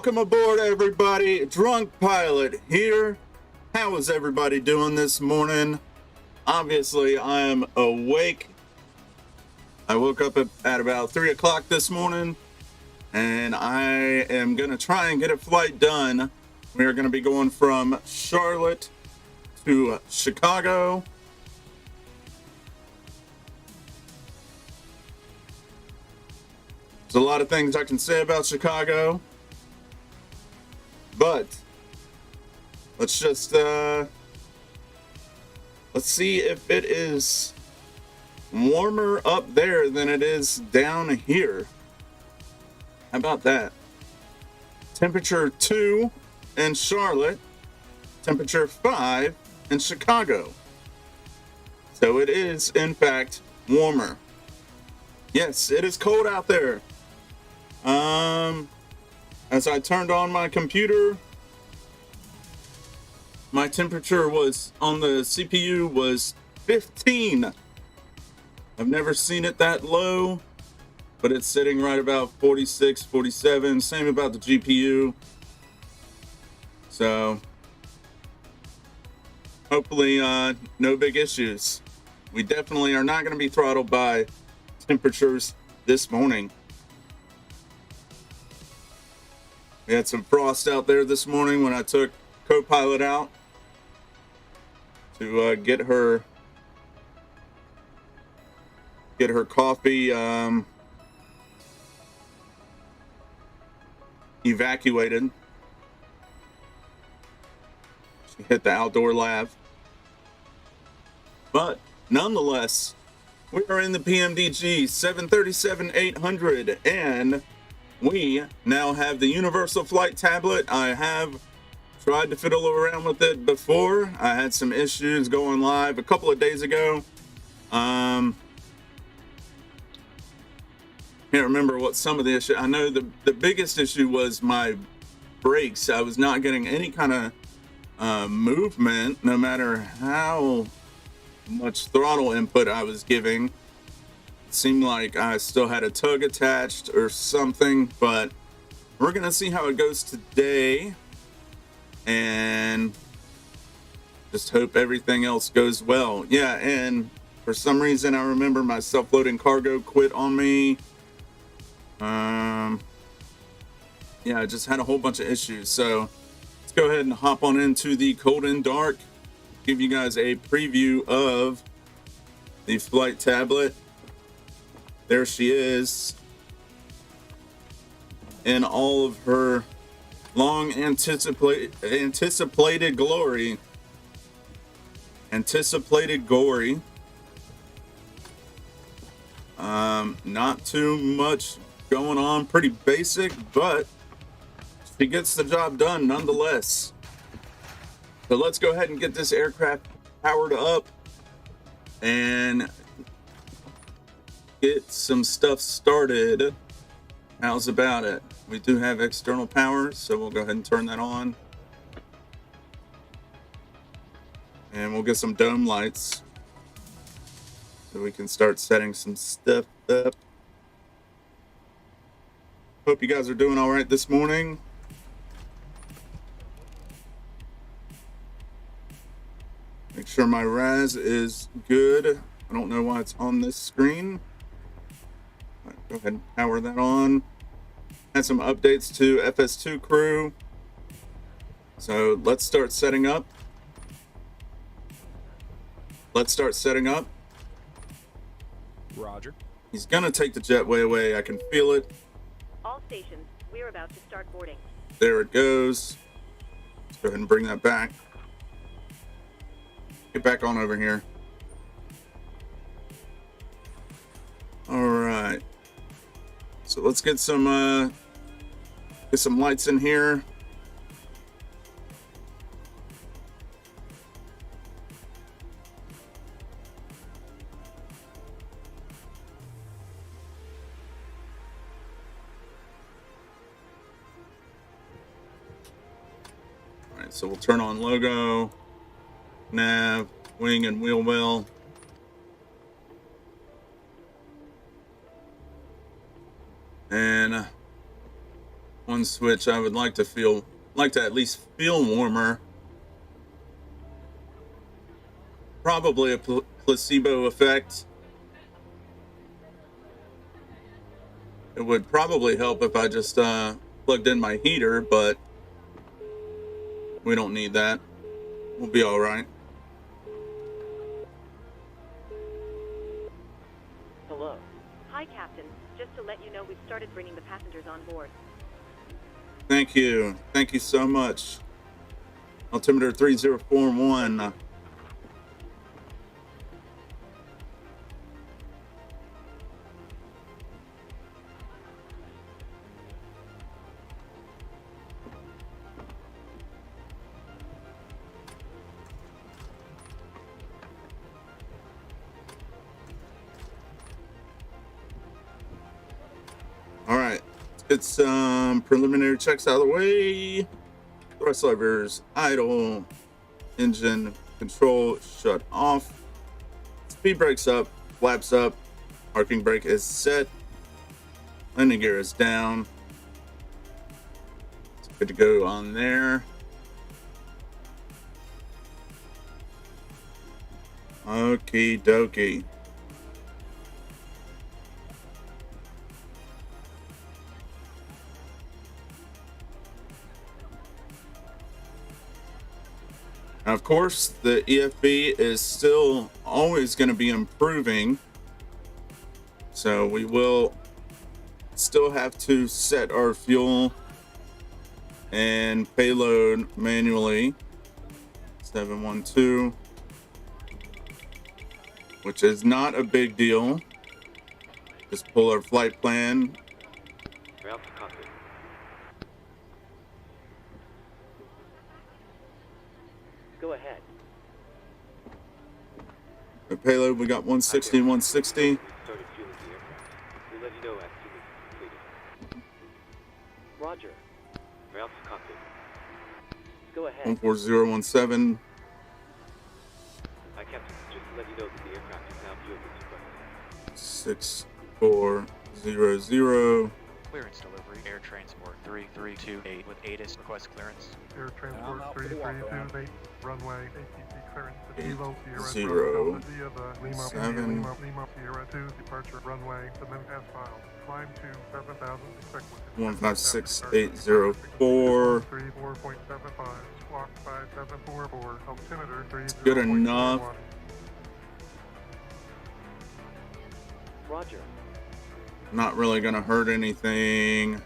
Welcome aboard, everybody. Drunk Pilot here. How is everybody doing this morning? Obviously, I am awake. I woke up at about 3 o'clock this morning, and I am going to try and get a flight done. We are going to be going from Charlotte to Chicago. There's a lot of things I can say about Chicago, but let's just let's see if it is warmer up there than it is down here. How about that? Temperature 2 in Charlotte, temperature 5 in Chicago. So it is, in fact, warmer. Yes, it is cold out there. As I turned on my computer, my temperature was on the CPU was 15. I've never seen it that low, but it's sitting right about 46, 47. Same about the GPU. So hopefully no big issues. We definitely are not going to be throttled by temperatures this morning. We had some frost out there this morning when I took co-pilot out to get her coffee evacuated. She hit the outdoor lab. But nonetheless, we are in the PMDG 737-800, and we now have the universal flight tablet. I have tried to fiddle around with it before. I had some issues going live a couple of days ago. Can't remember what some of the issue. I know the biggest issue was my brakes. I was not getting any kind of movement, no matter how much throttle input I was giving. It seemed like I still had a tug attached or something, but we're gonna see how it goes today and just hope everything else goes well. Yeah, and for some reason I remember my self-loading cargo quit on me. Yeah, I just had a whole bunch of issues. So let's go ahead and hop on into the cold and dark, give you guys a preview of the flight tablet. There she is in all of her long anticipated glory. Anticipated glory. Not too much going on, pretty basic, but she gets the job done nonetheless. So let's go ahead and get this aircraft powered up and get some stuff started. How's about it? We do have external power, so we'll go ahead and turn that on. And we'll get some dome lights so we can start setting some stuff up. Hope you guys are doing all right this morning. Make sure my RAS is good. I don't know why it's on this screen. Go ahead and power that on. Had some updates to FS2 crew. So let's start setting up. Roger. He's gonna take the jetway away. I can feel it. All stations, we're about to start boarding. There it goes. Let's go ahead and bring that back. Get back on over here. All right. So let's get some lights in here. All right, so we'll turn on logo, nav, wing and wheel well. And one switch I would like to at least feel warmer. Probably a placebo effect. It would probably help if I just plugged in my heater, but we don't need that. We'll be all right. Hello. Hi, Captain. Just to let you know, we've started bringing the passengers on board. Thank you. Thank you so much. Altimeter 3041. All right. Get some preliminary checks out of the way. Thrust levers idle. Engine control shut off. Speed brakes up. Flaps up. Parking brake is set. Landing gear is down. It's good to go on there. Okie dokie. Now, of course, the EFB is still always going to be improving. So we will still have to set our fuel and payload manually. 712, which is not a big deal. Just pull our flight plan. Go ahead. The payload, we got 160 and 160. Started fueling the aircraft. We'll let you know as soon as it's completed. Roger. Route to cockpit. Go ahead. 14017. Hi, Captain. Just to let you know that the aircraft is now fueled with suppressors. 6400. Clearance delivery, air transport 3328 with ATIS request clearance. Air transport 3328, runway ATC clearance to Kilo Sierra 0 Delta Lima 7 Lima Sierra 2, departure runway, submit as filed. Climb to 7,000, expect within 156804. 34.75, squawk 5744, altimeter 30.41. Good enough. Roger. Not really gonna hurt anything.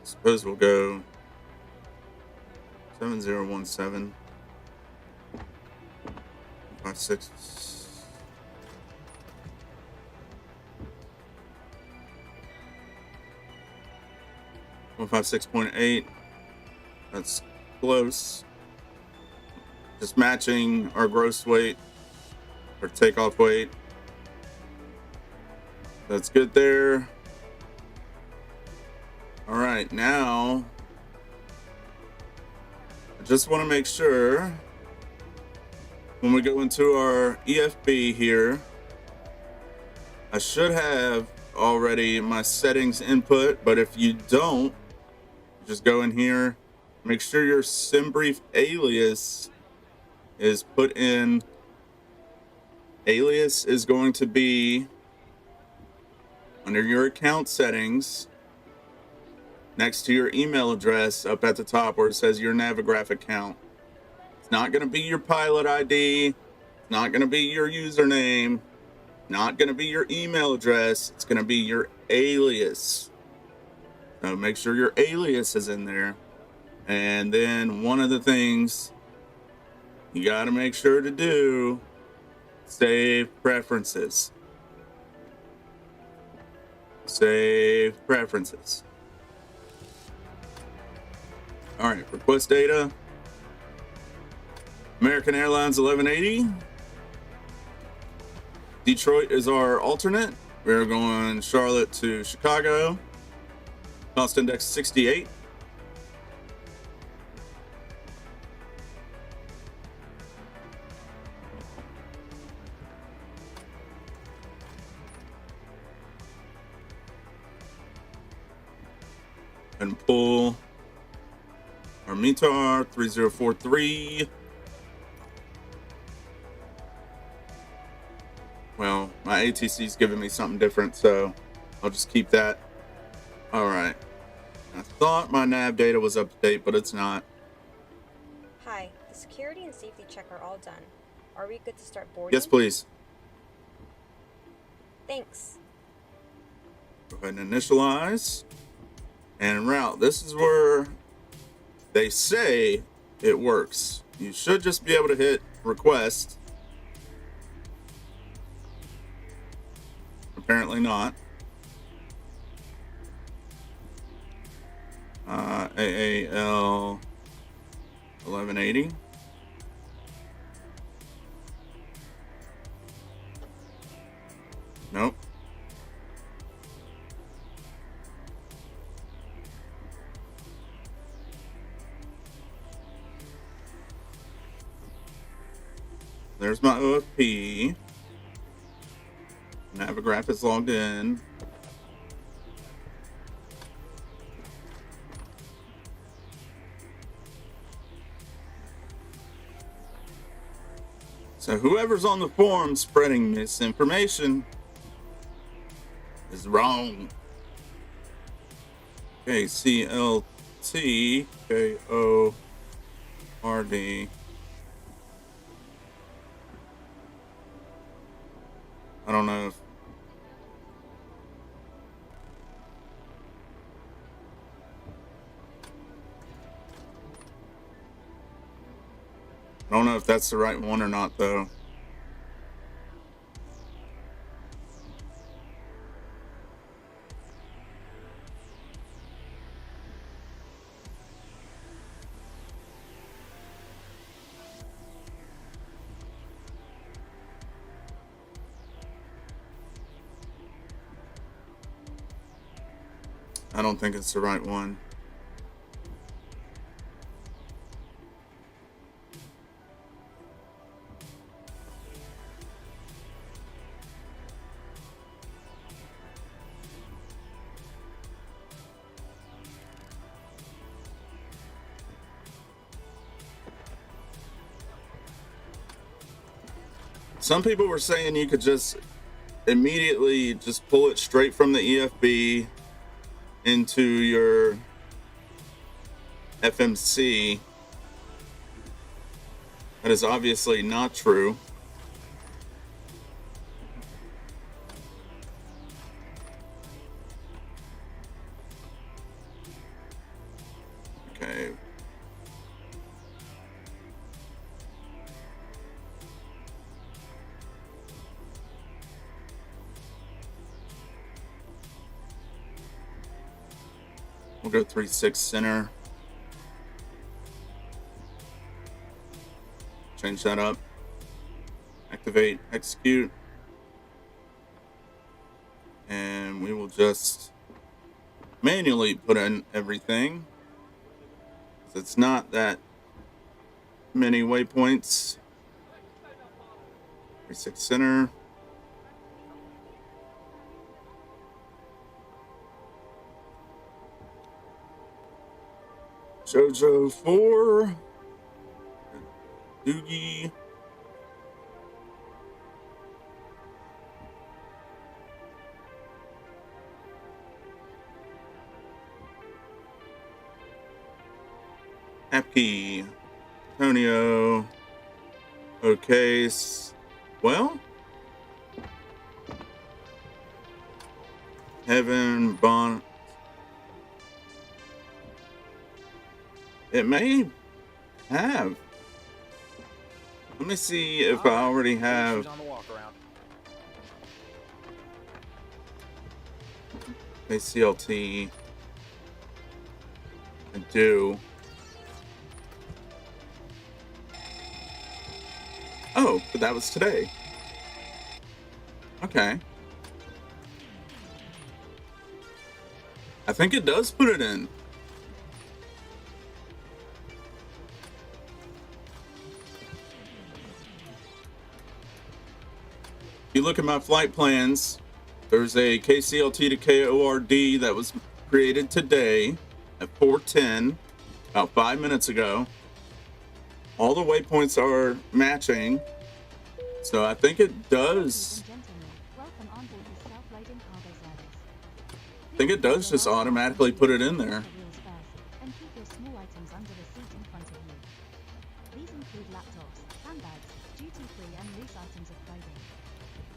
Suppose we'll go 7017 56. 156.8. That's close. Just matching our gross weight or takeoff weight. That's good there. All right, now I just want to make sure when we go into our EFB here, I should have already my settings input, but if you don't, just go in here, make sure your SimBrief alias is put in. Alias is going to be under your account settings next to your email address up at the top where it says your Navigraph account. It's not going to be your pilot ID. It's not going to be your username. Not going to be your email address. It's going to be your alias. So make sure your alias is in there. And then one of the things you got to make sure to do, save preferences. Save preferences. All right, request data. American Airlines 1180. Detroit is our alternate. we're going Charlotte to Chicago. Cost index 68. And pull our METAR 3043. Well, my ATC is giving me something different, so I'll just keep that. All right. I thought my nav data was up to date, but it's not. Hi, the security and safety check are all done. Are we good to start boarding? Yes, please. Thanks. Go ahead and initialize. And route. This is where they say it works. You should just be able to hit request. Apparently not. AAL 1180. Nope. There's my OFP. Navigraph is logged in. So whoever's on the forum spreading misinformation is wrong. Okay, CLT KORD. I don't know if that's the right one or not, though. I don't think it's the right one. Some people were saying you could just immediately just pull it straight from the EFB into your FMC. That is obviously not true. Okay. We'll go 3-6 center. Change that up. Activate, execute. And we will just manually put in everything. It's not that many waypoints. 3-6 center. Jojo 4. Doogie. Happy. Antonio. Okay. Well. Heaven. Bon. It may have. Let me see if I already have. On the walk around. ACLT. I do. Oh, but that was today. Okay. I think it does put it in. If you look at my flight plans, there's a KCLT to KORD that was created today at 4:10, about 5 minutes ago. All the waypoints are matching, so I think it does. I think it does just automatically put it in there.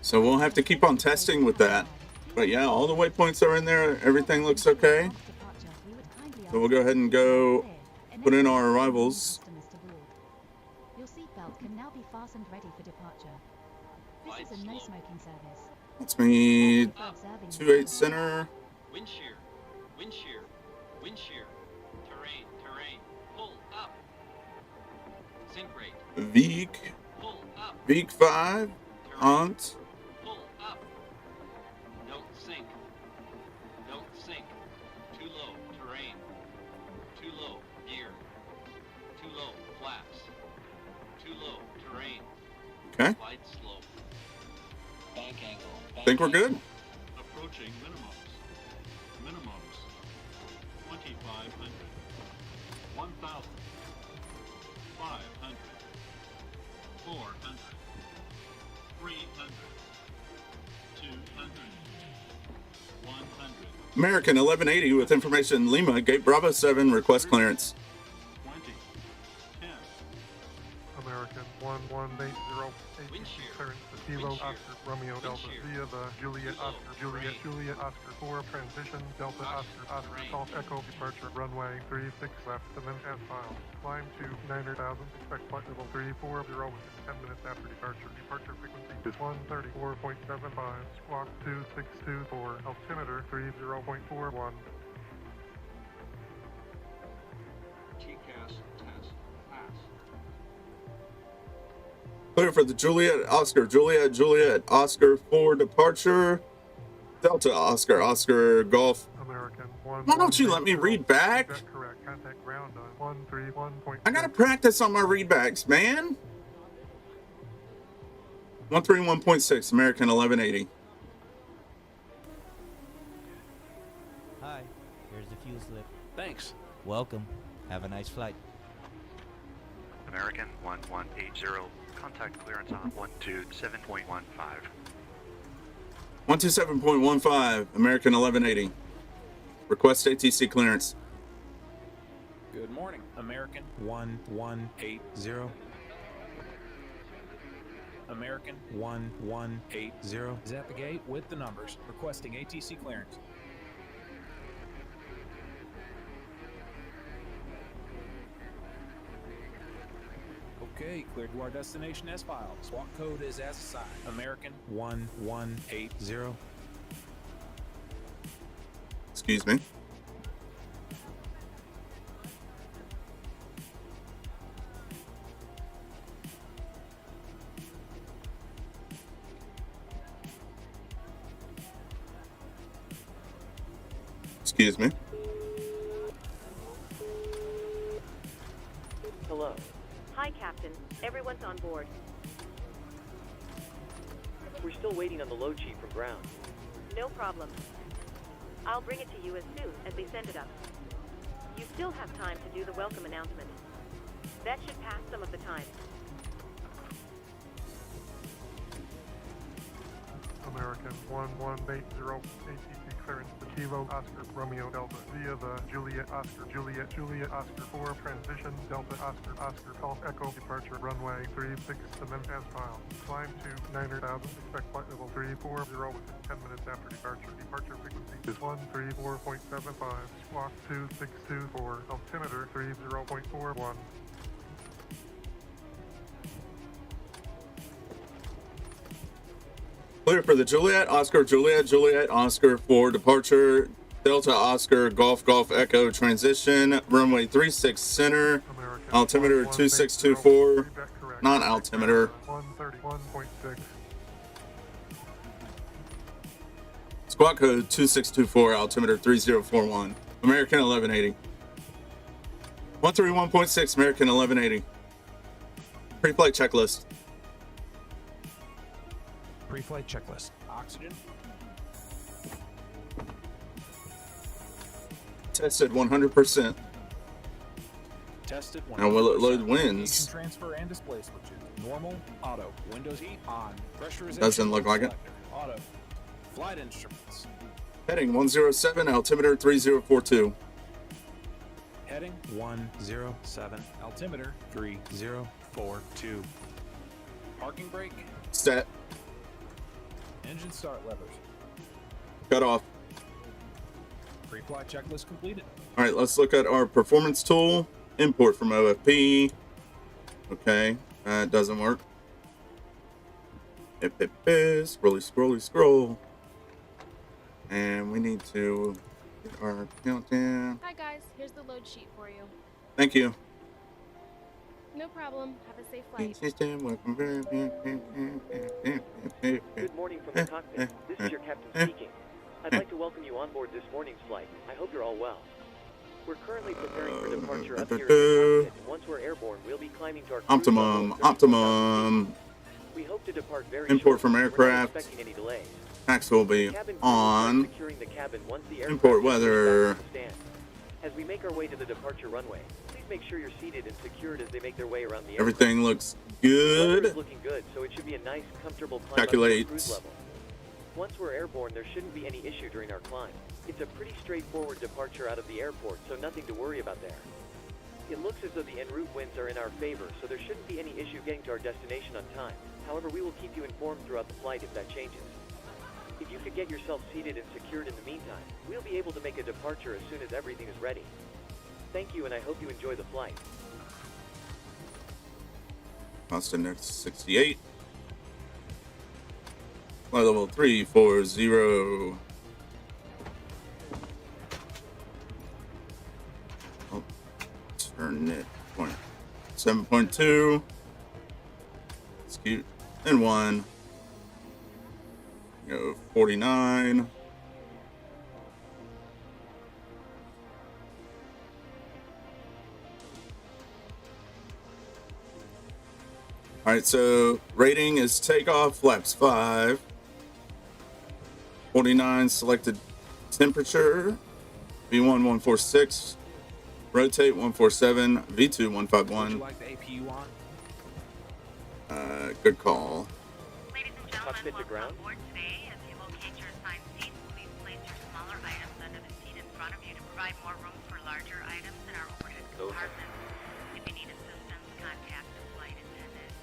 So we'll have to keep on testing with that. But yeah, all the waypoints are in there. Everything looks okay. So we'll go ahead and go put in our arrivals. Your seatbelt can now be fastened ready for departure. This is a no smoking service. That's me. 28 center. Wind shear, wind shear, wind shear. Terrain, terrain. Pull up. Sink rate. Veek. Pull up. Veek 5. Aunt. Pull up. Don't sink. Don't sink. Too low. Terrain. Too low. Gear. Too low. Flaps. Too low. Terrain. Okay. Glide slope. Bank angle. I think we're good. Approaching minimums. Minimums. 2,500. 1,000. 500. 400. 300. 200. 100. American 1180 with information. Lima, Gate Bravo 7, request clearance. 20. 10. American 1180 Wind shear. clearance to Kilo Wind shear. Oscar Romeo Wind Delta shear. via the Juliet Too low. Oscar Juliet Terrain. Juliet Oscar 4 transition Delta Oscar. Oscar Oscar Terrain. Golf Echo departure runway 36 left and then as filed. Climb to 900,000. Expect flight level 340 within 10 minutes after departure. Departure frequency is 134.75. Squawk 2624. Altimeter 30.41. TCAS test pass. Clear for the Juliet Oscar. Juliet Juliet Oscar 4 departure. Delta Oscar Oscar Golf. American Why don't you let me read back? Correct. Contact ground on 131.6. I gotta practice on my readbacks, man. 131.6, American 1180. Hi, here's the fuel slip. Thanks. Welcome. Have a nice flight. American 1180. Contact clearance on 127.15. 127.15, American 1180. Request ATC clearance. Good morning, American 1180. American 1180 is at the gate with the numbers, requesting ATC clearance. Okay, cleared to our destination as filed. Swap code is as assigned. American 1180. Excuse me. Excuse me. Hello. Hi, Captain. Everyone's on board. We're still waiting on the load sheet from ground. No problem. I'll bring it to you as soon as they send it up. You still have time to do the welcome announcement. That should pass some of the time. American 1180 ATC clearance to Kilo Oscar Romeo Delta via the Juliet Oscar Juliet Juliet Oscar 4 transition Delta Oscar Oscar Golf Echo departure runway 36 and then as filed. Climb to 900,000. Expect flight level 340 within 10 minutes after departure. Departure frequency is 134.75. Squawk 2624. Altimeter 30.41. Clear for the Juliet Oscar Juliet Juliet Oscar 4 departure. Delta Oscar Golf Golf Echo transition. Runway 36 center. American Altimeter 2624. Not altimeter. 131.6. Squawk code 2624, altimeter 3041, American 1180. 131.6, American 1180. Pre-flight checklist. Pre-flight checklist. Oxygen. Tested 100%. Tested 100%. Now will it load winds? Ignition transfer and display switches. Normal. Auto. Windows heat on. Pressurization. Doesn't look like it. Auto. Flight instruments. Heading 107, altimeter 3042. Heading 107. Altimeter 3042. Parking brake. Set. Engine start levers. Cut off. Pre-flight checklist completed. All right, let's look at our performance tool. Import from OFP. Okay, that doesn't work. Scroll. And we need to get our countdown. Hi guys, here's the load sheet for you. Thank you. No problem. Have a safe flight. System, welcome back. Good morning from the cockpit. This is your captain speaking. I'd like to welcome you on board this morning's flight. I hope you're all well. We're currently preparing for departure up here in the cockpit. Once we're airborne, we'll be climbing to our Optimum. We hope to depart very Import shortly. from aircraft. We're not expecting any delays. Tax will be Cabin crew on. is securing the cabin once the aircraft Import is weather. back to stand. As we make our way to the departure runway, please make sure you're seated and secured as they make their way around the aircraft. Everything looks Weather good. is looking good, so it should be a nice, comfortable climb Calculate. up to cruise level. Once we're airborne, there shouldn't be any issue during our climb. It's a pretty straightforward departure out of the airport, so nothing to worry about there. It looks as though the en route winds are in our favor, so there shouldn't be any issue getting to our destination on time. However, we will keep you informed throughout the flight if that changes. If you could get yourself seated and secured in the meantime, we'll be able to make a departure as soon as everything is ready. Thank you, and I hope you enjoy the flight. Constant next 68. Flight level 340. Oh, turn it. 7.2. Scoot. And 1. Go 49. All right, so rating is takeoff, flaps 5. 49 selected temperature, V1 146, rotate 147, V2 Would you 151. like the APU on? Good call. Ladies and Cockpit to ground. board today. As you locate your assigned seat, please place your smaller items under the seat in front of you to provide more room for larger items in our overhead compartments. If you need assistance, contact the flight attendant.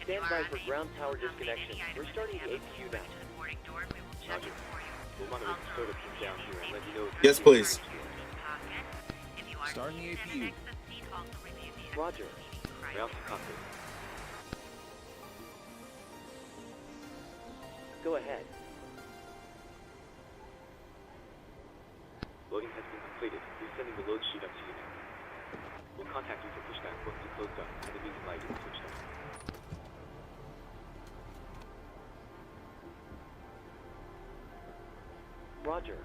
If you Stand are by for unable ground to power accommodate disconnection. any We're items starting in the cabin APU to now. the boarding door, we will check Roger. it for you. We'll monitor the soda fumes down here and let you know if Yes, please. If you are Starting the seated in APU. an exit seat, also review the Roger. exit seating Ground to criteria. cockpit. Go ahead. Loading has been completed. We're sending the load sheet up to you now. We'll contact you for pushback once it's closed up and the moving light is switched on. Roger.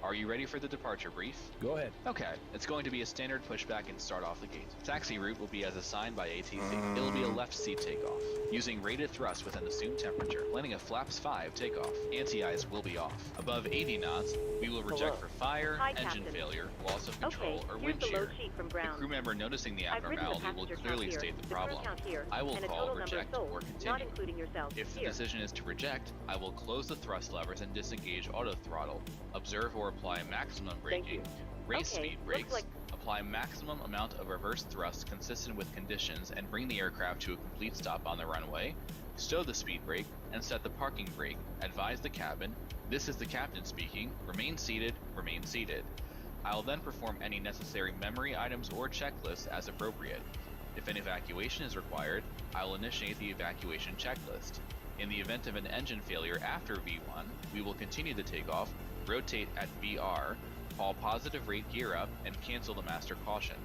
Are you ready for the departure brief? Go ahead. Okay, it's going to be a standard pushback and start off the gate. Taxi route will be as assigned by ATC. It'll be a left seat takeoff, using rated thrust with an assumed temperature, landing a flaps 5 takeoff. Anti-ice will be off. Above 80 knots, we will reject for fire, Hi, engine Captain. failure, loss of control, Okay, or here's wind the shear. load sheet from A ground. crew member noticing the I've written the abnormality will passenger clearly count here, state the crew problem. count here, I will and a call total number reject sold, or not continue. including yourself. If the Here. decision is to reject, I will close the thrust levers and disengage auto throttle. Observe or apply maximum Thank you. braking. Race Okay, speed looks brakes. like- Apply maximum amount of reverse thrust consistent with conditions and bring the aircraft to a complete stop on the runway. Stow the speed brake and set the parking brake. Advise the cabin. This is the captain speaking. Remain seated. Remain seated. I will then perform any necessary memory items or checklists as appropriate. If an evacuation is required, I will initiate the evacuation checklist. In the event of an engine failure after V1, we will continue the takeoff, rotate at VR, Call positive rate gear up and cancel the master caution.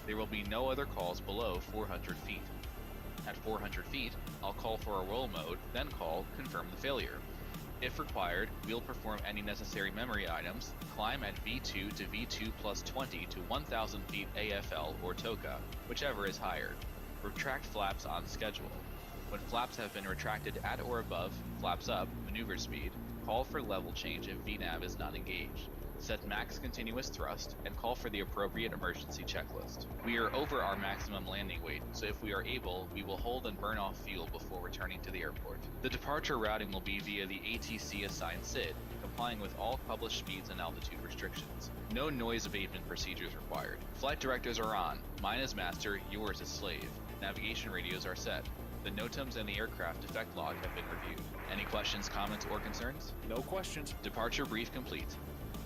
There will be no other calls below 400 feet. At 400 feet, I'll call for a roll mode, then call confirm the failure. If required, we'll perform any necessary memory items, climb at V2 to V2 plus 20 to 1000 feet AFL or TOCA, whichever is higher. Retract flaps on schedule. When flaps have been retracted at or above flaps up maneuver speed, call for level change if VNAV is not engaged. Set max continuous thrust, and call for the appropriate emergency checklist. We are over our maximum landing weight, so if we are able, we will hold and burn off fuel before returning to the airport. The departure routing will be via the ATC assigned SID, complying with all published speeds and altitude restrictions. No noise abatement procedures required. Flight directives are on. Mine is master, yours is slave. Navigation radios are set. The NOTAMs and the aircraft defect log have been reviewed. Any questions, comments, or concerns? No questions. Departure brief complete.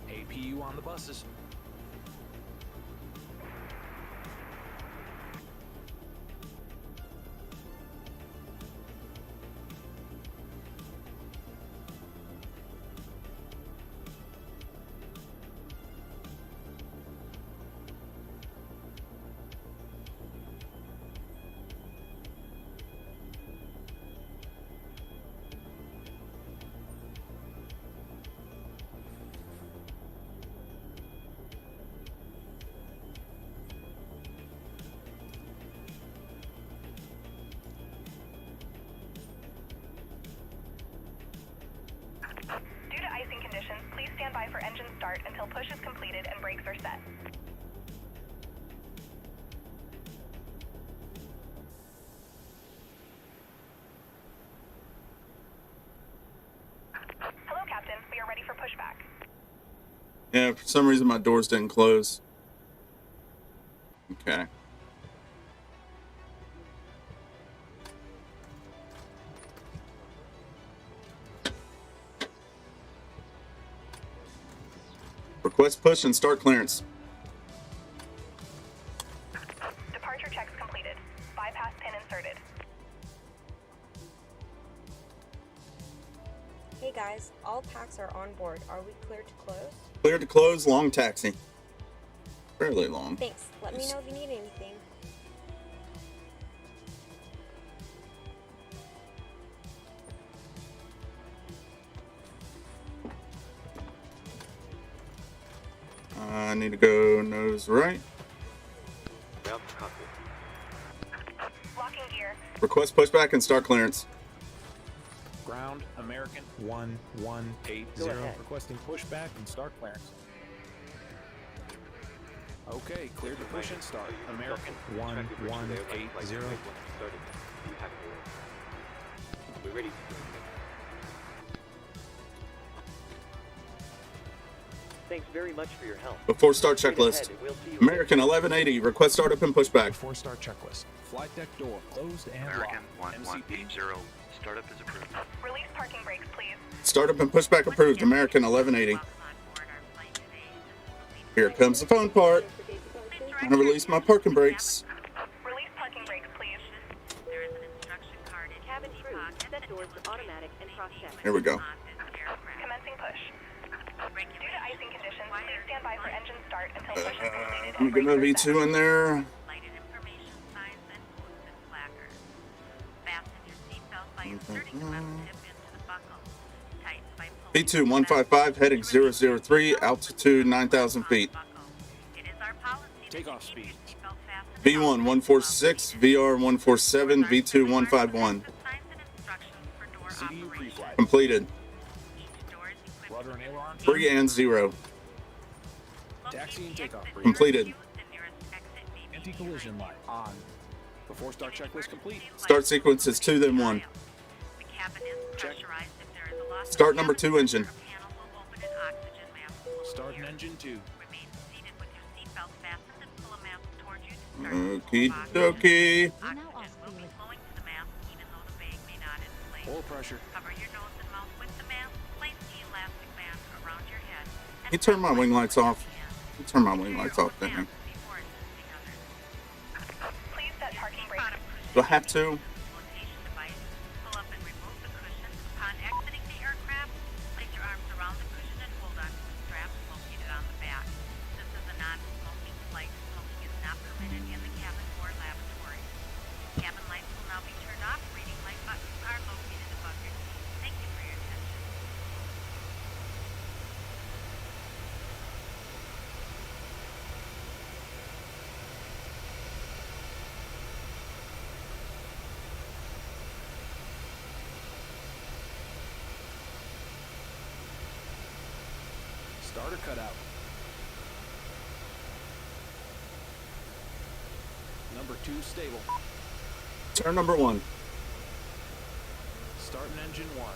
APU on the buses. Due to icing conditions, please stand by for engine start until push is completed and brakes are set. Hello, Captain. We are ready for pushback. Yeah, for some reason my doors didn't close. Okay. Request push and start clearance. Departure checks completed. Bypass pin inserted. Hey guys, all packs are on board. Are we clear to close? Clear to close, long taxi. Fairly long. Thanks. Let me know if you need anything. I need to go nose right. Yep, copy. Locking gear. Request pushback and start clearance. Ground, American 1180. Requesting pushback and start clearance. Okay, cleared to push and start. American 1180. We're ready. Thanks very much for your help. Before start checklist. American 1180. Request startup and pushback. Before start checklist. Flight deck door closed and American locked. 1180. Startup is approved. Release parking brakes, please. Startup and pushback approved. American 1180. Here comes the fun part. I'm gonna release my parking brakes. Release parking brakes, please. There is an instruction card in Cabin crew, set doors to automatic and cross-check. Here we go. Commencing push. Due to icing conditions, please stand by for engine start until push is completed I'm and gonna brakes are V2 set. in there. lighted information signs and movement placards. Fasten your seatbelt by inserting the metal tip into the buckle. Tighten by pulling V2 155 heading 003, altitude 9,000 feet. It is our policy that Takeoff speed. seatbelt fastened V1 146, VR 147, V2 151. signs and instructions for door CDU operation. pre-flight. Completed. Each door is equipped Rudder and aileron. 3 and 0. Taxi and takeoff brief. Completed. the nearest exit may be Anti-collision light on. Before start checklist complete. Start sequence is 2 then 1. The cabin is pressurized if there is a loss of Start number 2 engine. a panel will open and oxygen mask will Start appear. an engine 2. Remain seated with your seatbelt fastened and pull a mask towards you to start Okie the flow of dokie. We now oxygen. ask for Oxygen will your be flowing to the mask even though the bag may not inflate. Oil pressure. Cover your nose and mouth with the mask. Place the elastic band around your head. And He turned my press wing with lights off. your hand. He turned my wing Secure lights your off, own didn't he? mask before assisting others. Please set parking brakes. Product cushion Do I have to? flotation device. Pull up and remove the cushion. Upon exiting the aircraft, place your arms around the cushion and hold onto the straps located on the back. Starter cutout. Number 2 stable. Turn number 1. Starting engine 1.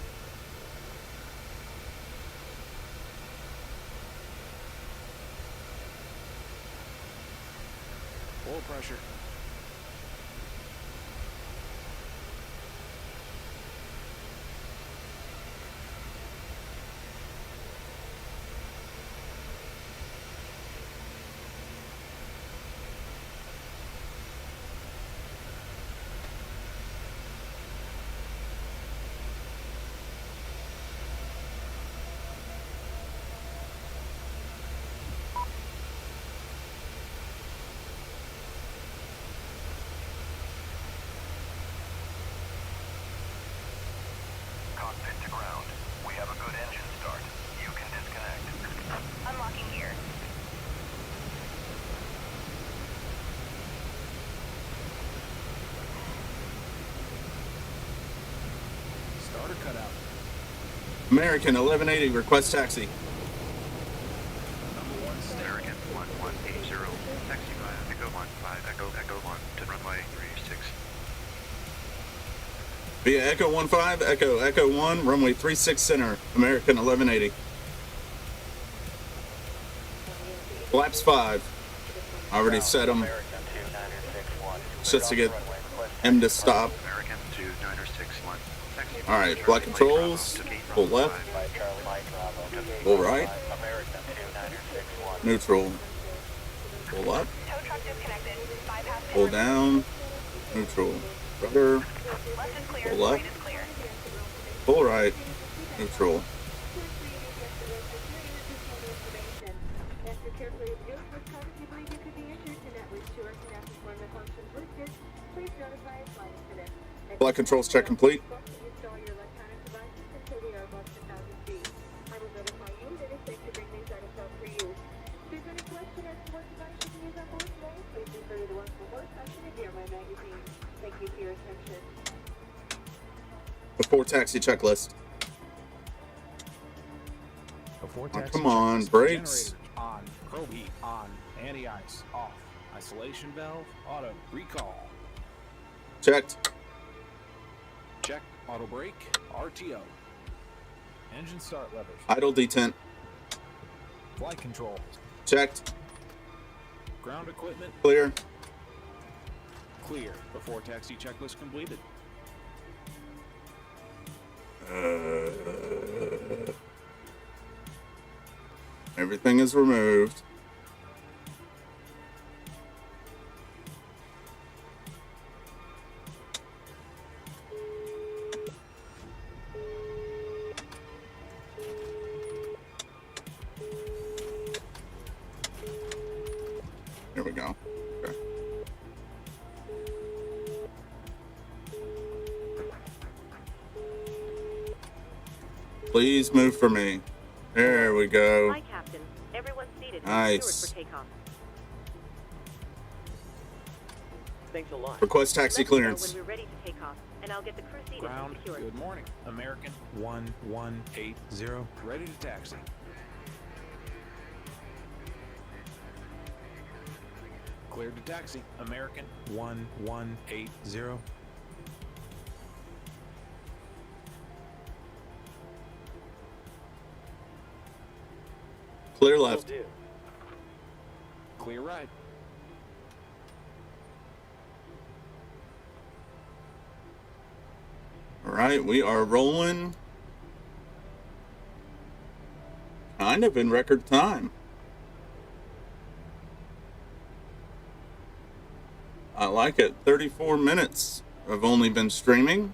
Oil pressure. Cockpit to ground. We have a good engine start. You can disconnect. Unlocking gear. Starter cutout. American 1180, request taxi. Number 1 stable. American 1180. Taxi via Echo 15 Echo 1 to runway 36. Via Echo 15, Echo 1, runway 36 center, American 1180. Flaps 5. Already set them just to get him to stop. American 2961. Taxi All right, flight controls, full left, full right, neutral, full up, Tow truck disconnected. Bypass pin. full down, neutral, rudder, Left is clear. full Right left, is clear. full right, neutral. Flight controls check complete. Before taxi checklist. Before Oh, taxi come on, checklist. brakes. Generators on. Probe heat on. Anti-ice off. Isolation valve auto. Recall. Checked. Check. Auto brake. RTO. Engine start levers. Idle detent. Flight control. Checked. Ground equipment. Clear. Clear. Before taxi checklist completed. Everything is removed. Here we go. Okay. Please move for me. There we go. Hi, Captain. Everyone's seated. Nice. For takeoff. Thanks a lot. Request taxi Let us know clearance. when we're ready to take off, and I'll get the crew seated Ground. and secured. Good morning. American 1180. Ready to taxi. Cleared to taxi. American 1180. Clear Will left. do. Clear right. All right, we are rolling. Kind of in record time. I like it. 34 minutes. I've only been streaming.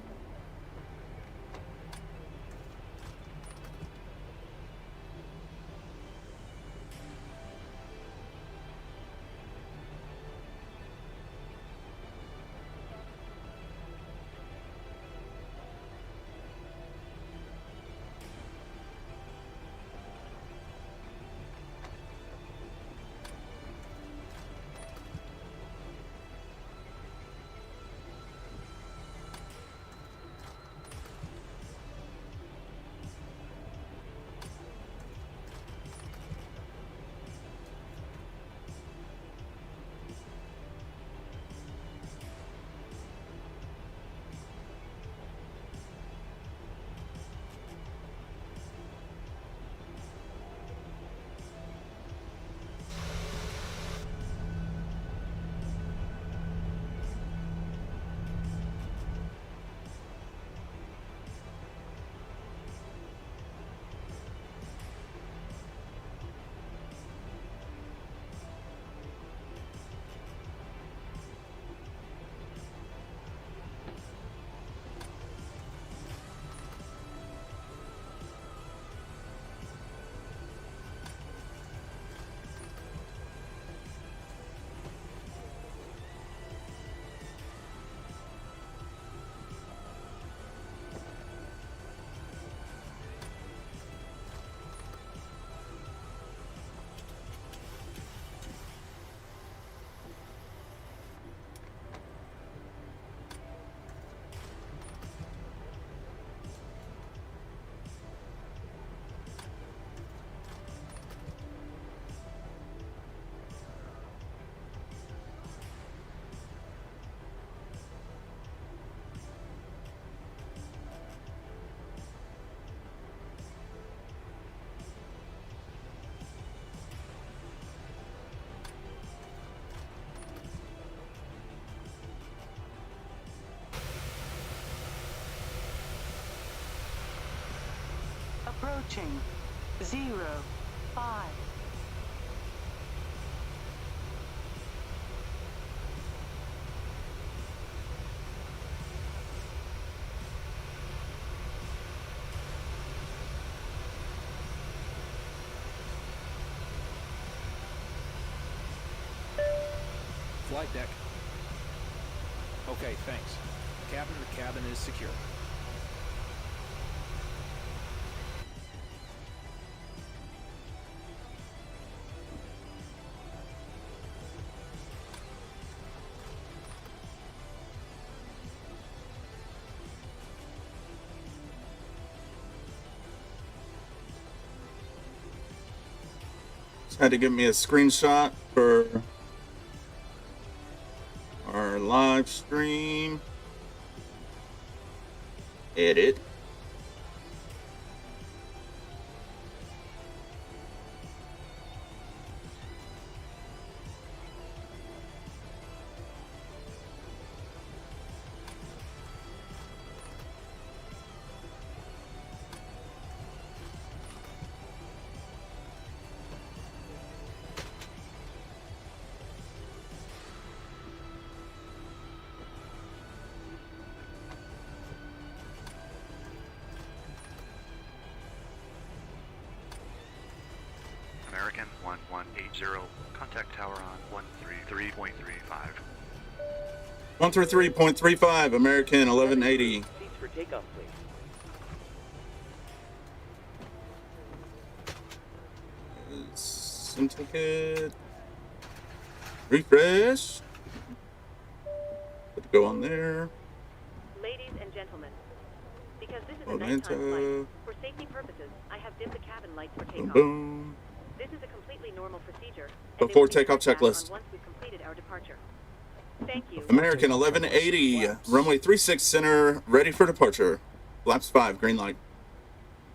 Approaching 05. Flight deck. Okay, thanks. Captain, the cabin is secure. Just had to give me a screenshot for our live stream. Edit. American 1180. Contact tower on 133.35. 133.35, American 1180. Seats for takeoff, please. Sim ticket. Refresh. Put the go on there. Ladies and gentlemen, because this is a Atlanta. nighttime flight, for safety purposes, I have dimmed the cabin lights for Boom, takeoff. boom. This is a completely normal procedure. and Before it will be takeoff turned back on checklist. once we've completed our departure. Thank you. American 1180. Runway 36 center, ready for departure. Flaps 5, green light.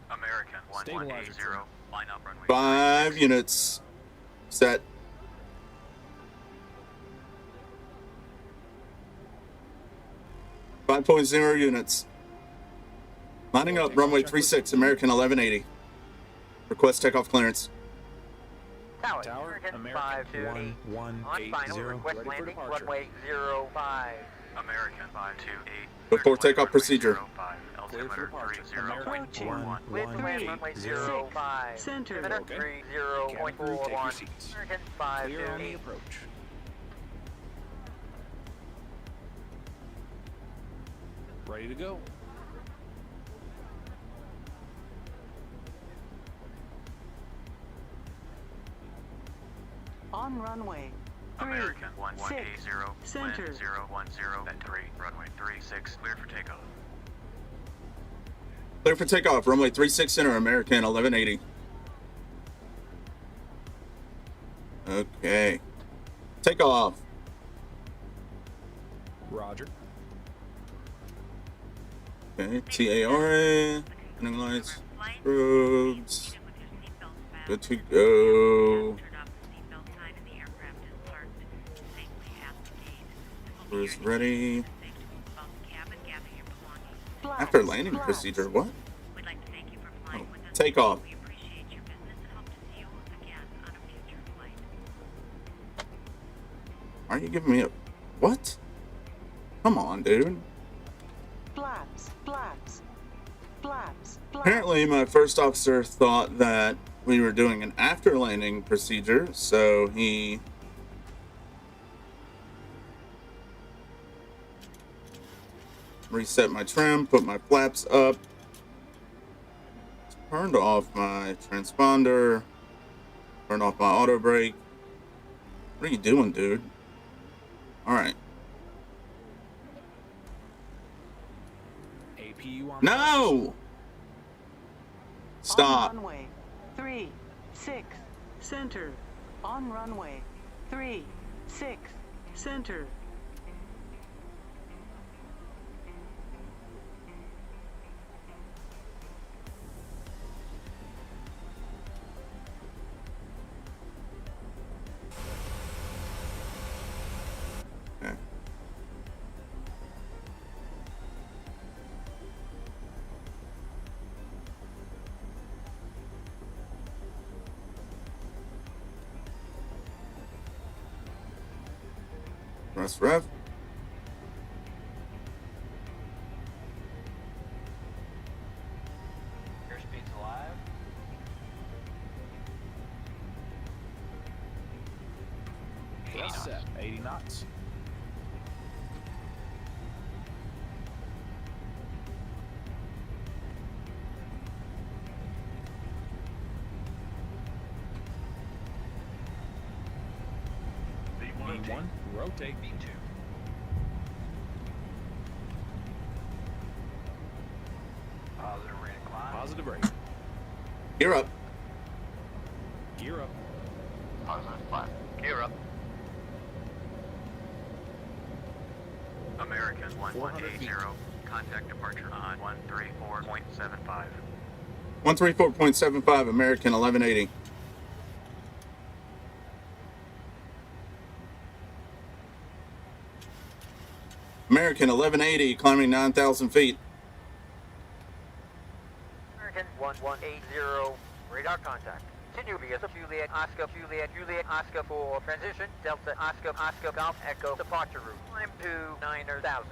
American 1180. Line up runway. 5 units. Set. .0 units. Lining up, runway 36, American 1180. Request takeoff clearance. Tower, American 1180. Request Ready for landing, departure. runway 05. American 528. Before takeoff procedure. Clear for departure. Approaching American with 3, runway 6, 05. center. Altimeter Okay. 30.41. Cabin crew, take your seats. American Clear on the 528. approach. Ready to go. On runway 3, American 6, 1180. center. Wind 010 at 3. Runway 36. Clear for takeoff. Clear for takeoff, runway 36 center, American 1180. Okay. Takeoff. Roger. Okay, TARA. Running lights. Robes. Good to go. Is ready. After landing procedure, what? Oh, takeoff. Why are you giving me a... What? Come on, dude. Flaps, flaps, flaps, flaps. Apparently, my first officer thought that we were doing an after landing procedure, so he reset my trim, put my flaps up, turned off my transponder, turned off my auto brake. What are you doing, dude? Alright. APU on. No! Stop. On runway 3, 6, center. On runway 3, 6, center. Okay. Rest ref. Airspeed's alive. That's set. 80 knots. V1, rotate. V2. Positive rate of climb. Positive rate. Gear up. Gear up. Positive climb. Gear up. American 1180. Contact departure on 134.75. 134.75, American 1180. American 1180, climbing 9,000 feet. American 1180. Radar contact. Continue via Juliet Oscar Juliet Juliet Oscar for transition. Delta Oscar Oscar Golf Echo departure route. Climb to 9,000.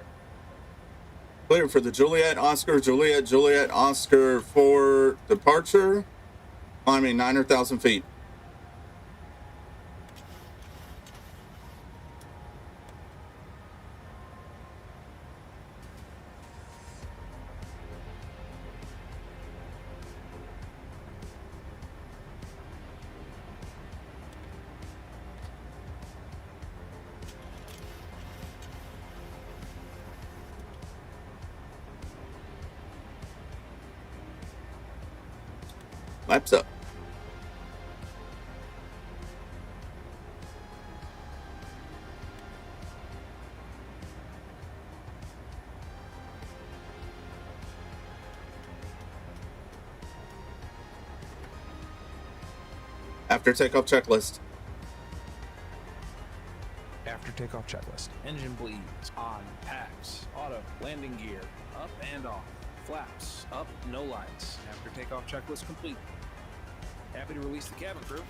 Clear for the Juliet Oscar Juliet Juliet Oscar for departure. Climbing 9,000 feet. Laps up. After takeoff checklist. After takeoff checklist. Engine bleeds. On. Packs. Auto. Landing gear. Up and off. Flaps. Up. No lights. After takeoff checklist complete. Happy to release the cabin crew.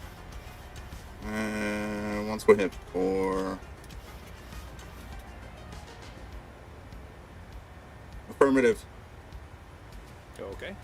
Once we hit 4. Affirmative. Okay.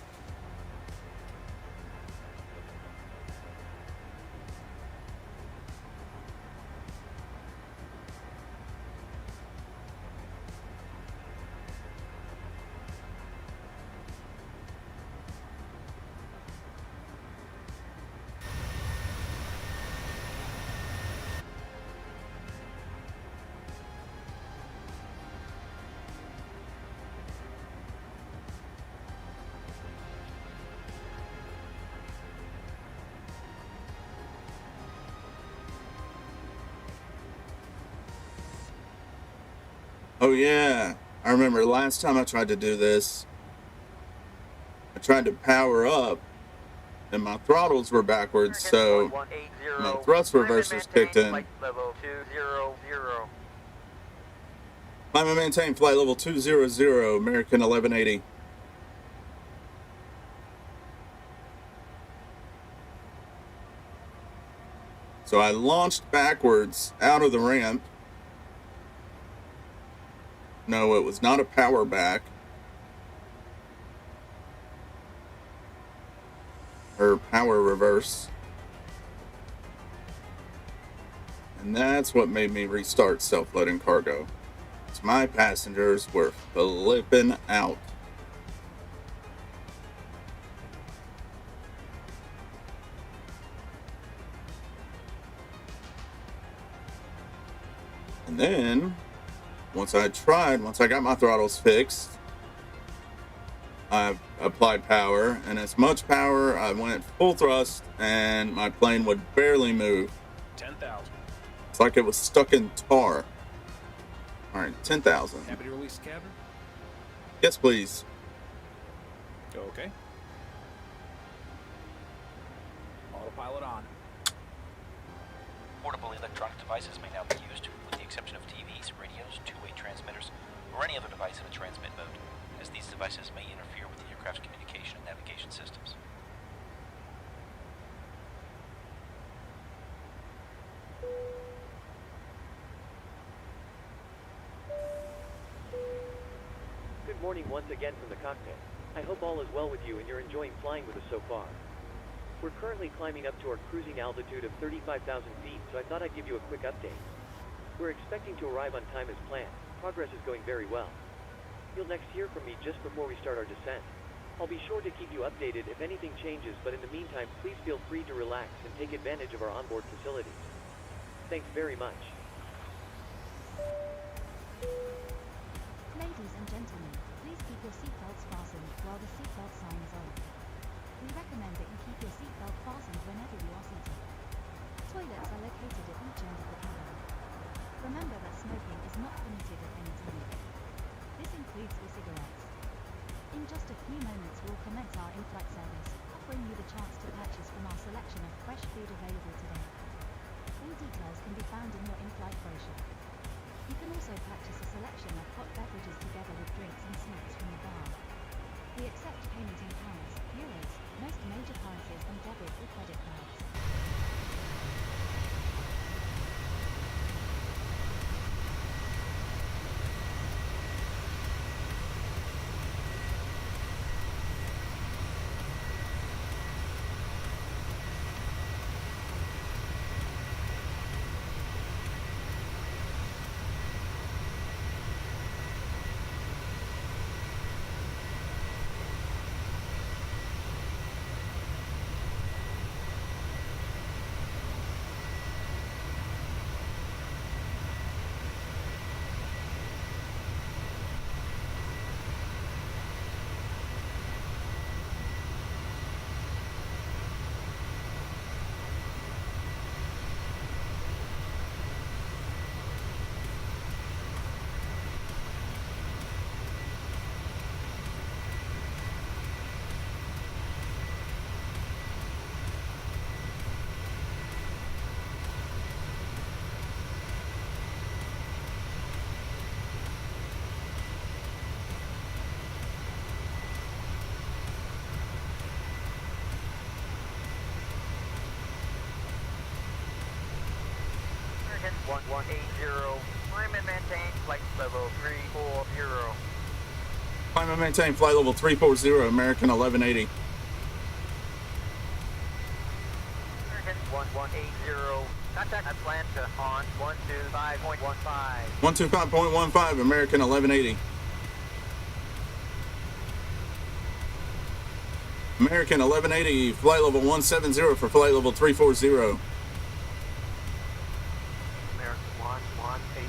Oh yeah, I remember last time I tried to do this, I tried to power up and my throttles were backwards, so my thrust reversers kicked in. Level 200. Climb and maintain flight level 200, American 1180. So I launched backwards out of the ramp. No, it was not a power back. Or power reverse. And that's what made me restart self-loading cargo. So my passengers were flipping out. And then, once I got my throttles fixed, I applied power, and as much power, I went full thrust, and my plane would barely move. 10,000. It's like it was stuck in tar. Alright, 10,000. Happy to release the cabin? Yes, please. Okay. Autopilot on. Portable electronic devices may now be used, with the exception of TVs, radios, two-way transmitters, or any other device in a transmit mode, as these devices may interfere with the aircraft's communication and navigation systems. morning once again from the cockpit. I hope all is well with you and you're enjoying flying with us so far. We're currently climbing up to our cruising altitude of 35,000 feet, so I thought I'd give you a quick update. We're expecting to arrive on time as planned. Progress is going very well. You'll next hear from me just before we start our descent. I'll be sure to keep you updated if anything changes, but in the meantime, please feel free to relax and take advantage of our onboard facilities. Thanks very much. Ladies and gentlemen, please keep your seatbelts fastened while the seatbelt sign is on. We recommend that you keep your seatbelt fastened whenever you are seated. Toilets are located at each end of the cabin. Remember that smoking is not permitted at any time. This includes e-cigarettes. In just a few moments we'll commence our in-flight service, offering you the chance to purchase from our selection of fresh food available today. All details can be found in your in-flight brochure. You can also purchase a selection of hot beverages together with drinks and snacks from the bar. We accept payment in pounds, euros, most major currencies and debit or credit cards. American 1180, climb and maintain flight level 340. Climb and maintain flight level 340, American 1180. American 1180, contact Atlanta on 125.15. 125.15, American 1180. American 1180, flight level 170 for flight level 340. American 1180,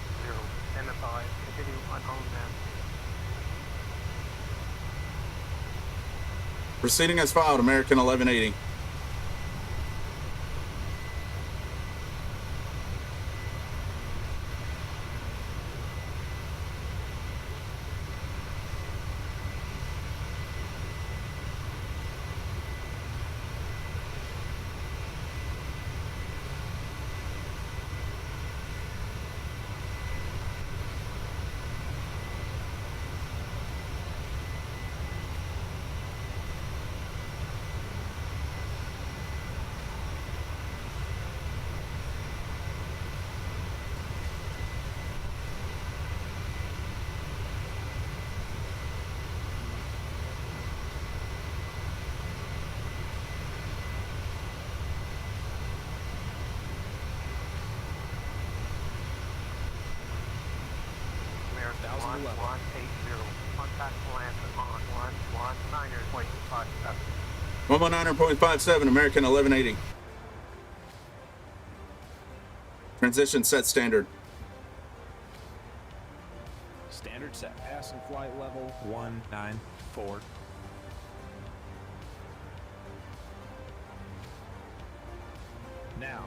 MFI, continue on home now. Proceeding as filed, American 1180. American 1180, contact Atlanta on 119.57. 119.57, American 1180. Transition set standard. Standard set. Passing flight level 194. Now.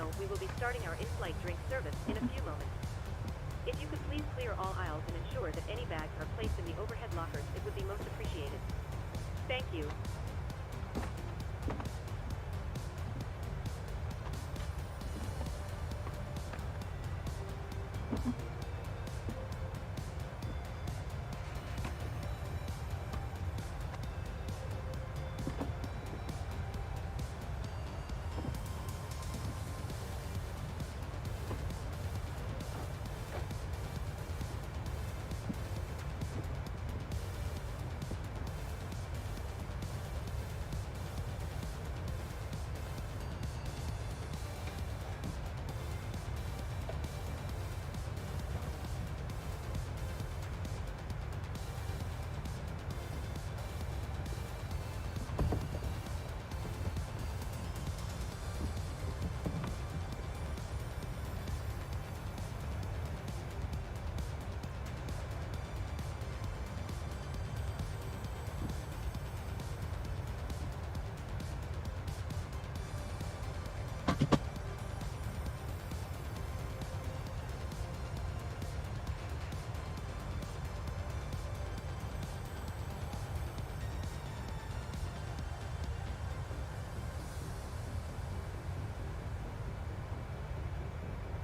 know, we will be starting our in-flight drink service in a few moments. If you could please clear all aisles and ensure that any bags are placed in the overhead lockers, it would be most appreciated. Thank you.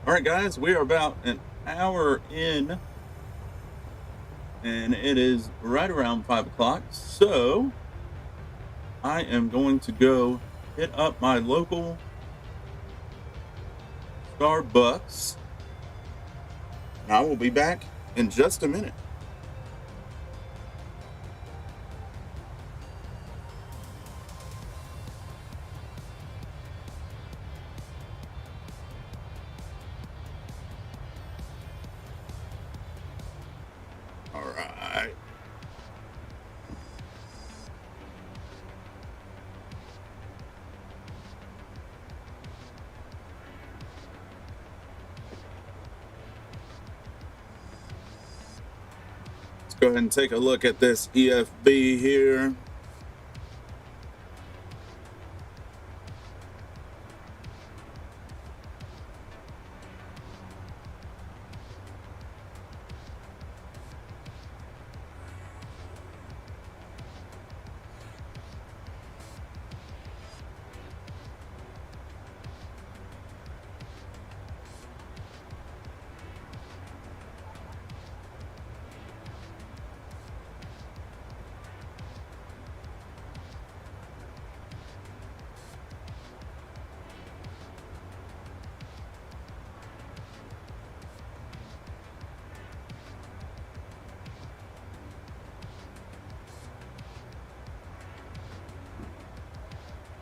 All right, guys, we are about an hour in, and it is right around 5 o'clock. So I am going to go hit up my local Starbucks, and I will be back in just a minute. All right. Let's go ahead and take a look at this EFB here.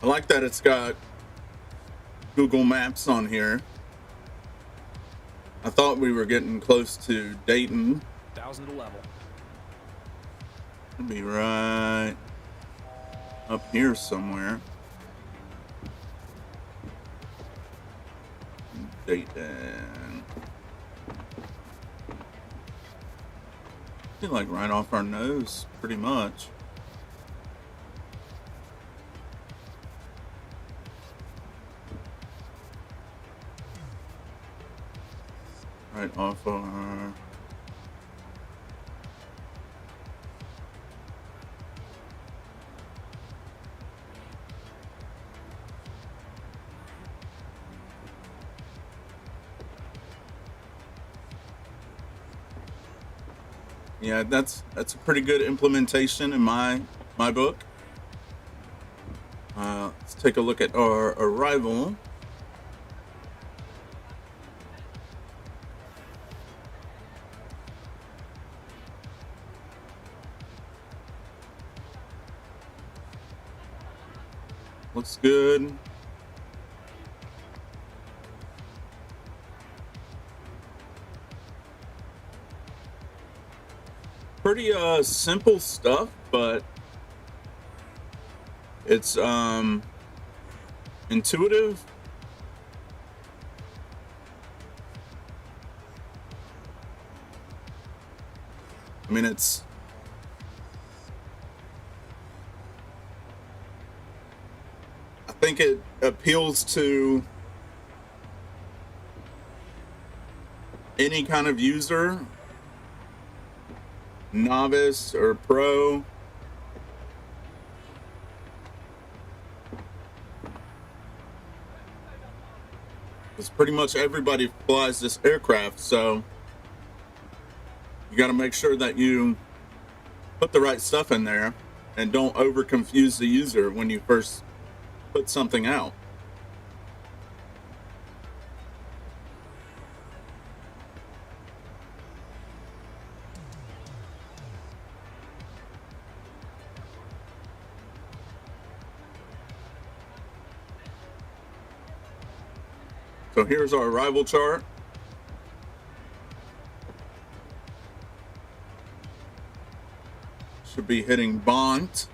I like that it's got Google Maps on here. I thought we were getting close to Dayton. 1,000 to level. It'll be right up here somewhere. Dayton. I feel like right off our nose, pretty much. Right off our... Yeah, that's a pretty good implementation in my book. Let's take a look at our arrival. Looks good. Pretty simple stuff, but it's intuitive. I mean, it's I think it appeals to any kind of user, novice or pro, because pretty much everybody flies this aircraft, so you got to make sure that you put the right stuff in there and don't over confuse the user when you first put something out. So here's our arrival chart. Should be hitting Bont.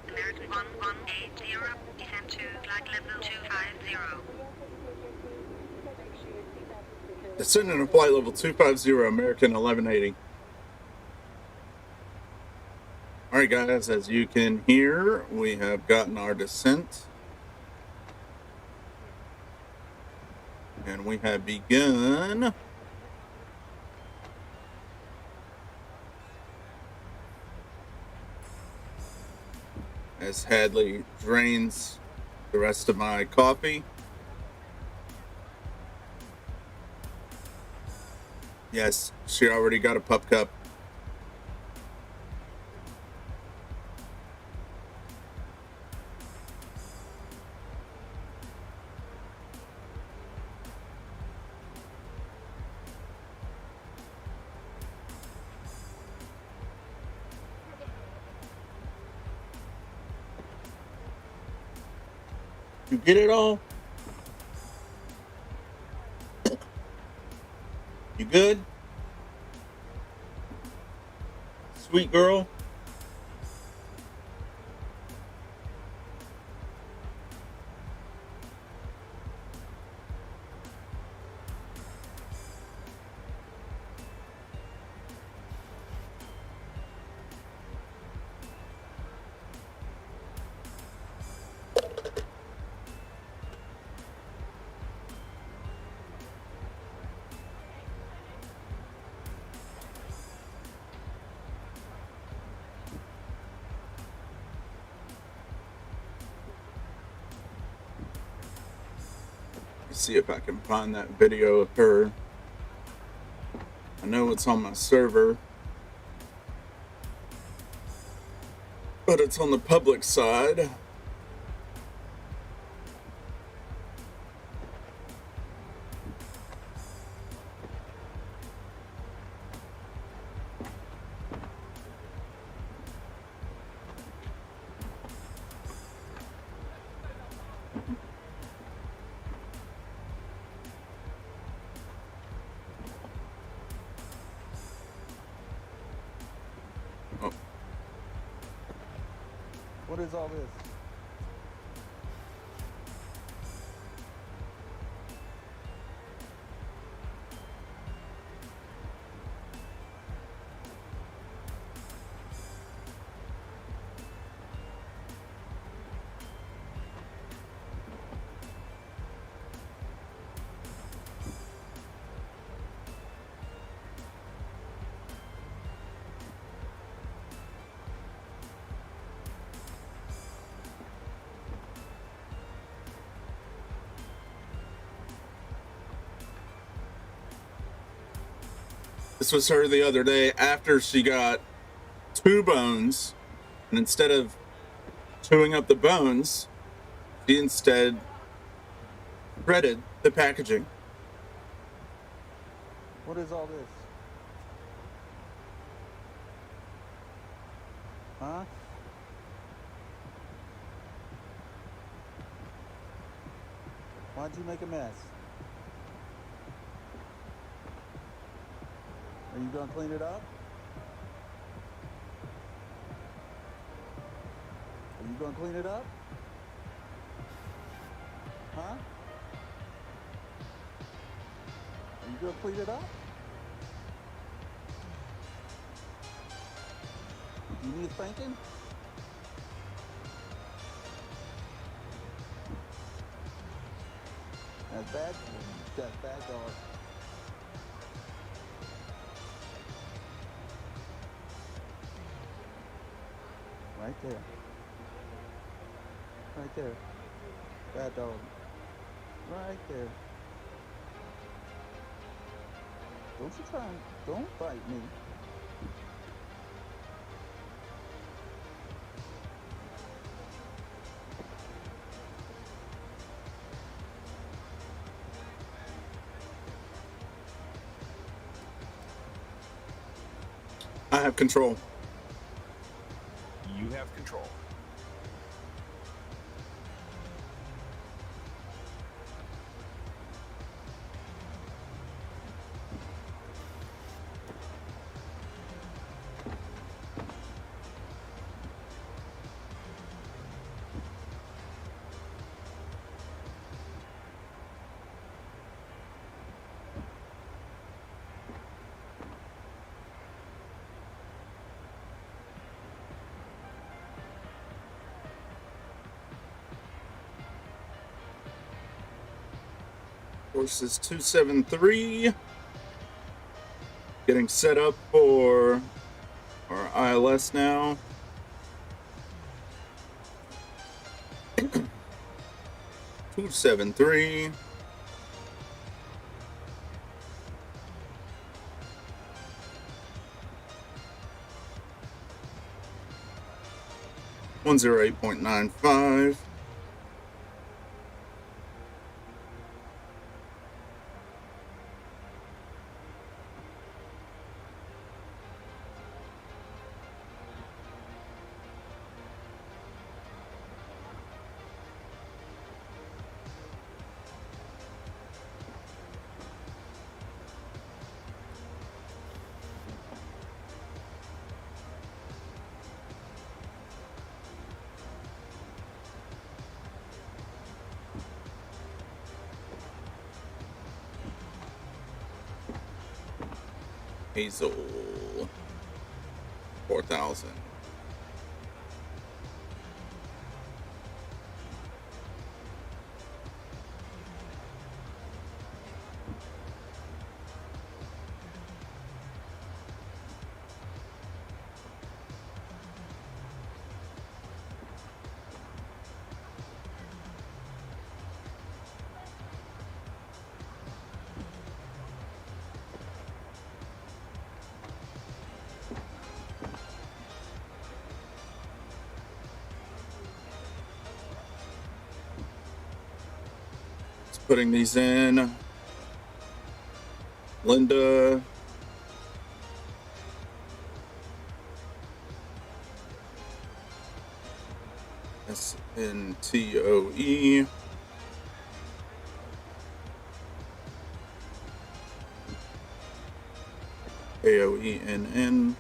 American 1180, descend to flight level 250. Descending to flight level 250, American 1180. All right, guys, as you can hear, we have gotten our descent. And we have begun. As Hadley drains the rest of my coffee. Yes, she already got a pup cup. You get it all? You good? Sweet girl? See if I can find that video of her. I know it's on my server, but it's on the public side. What is all this? This was her the other day after she got 2 bones, and instead of chewing up the bones, she instead shredded the packaging. What is all this? Huh? Why'd you make a mess? Are you gonna clean it up? Are you gonna clean it up? Huh? Are you gonna clean it up? You need a spanking? That's bad. That's bad, dog. Right there. Right there. Bad dog. Right there. Don't you try and don't bite me. I have control. You have control. Course is 273. Getting set up for our ILS now. Two 7-3. One 108.95. Hazel 4,000. Putting these in. Linda. SNTOE. AOENN.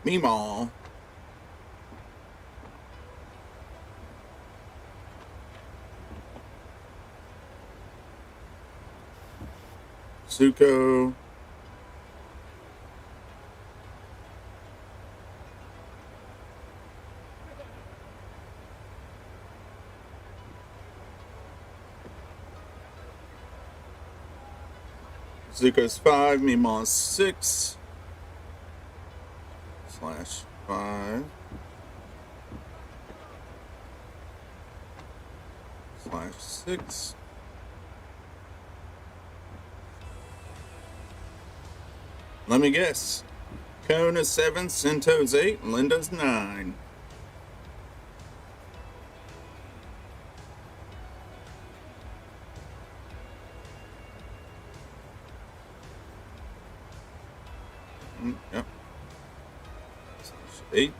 Meemaw. Zuko. Zuko's 5, Meemaw's 6. /5. 6. Let me guess. Kona 7, Centos 8, Linda's 9. Yep. 8.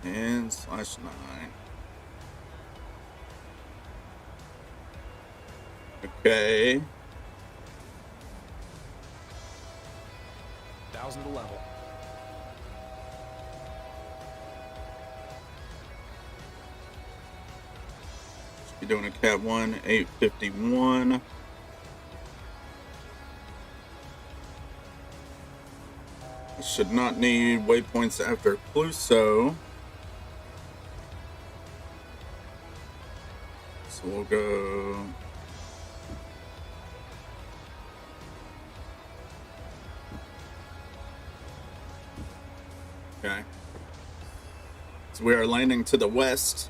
And /9. Okay. 1,000 to level. Should be doing a Cat 1, 851. I should not need waypoints after Cluso. So we'll go. Okay. So we are landing to the west.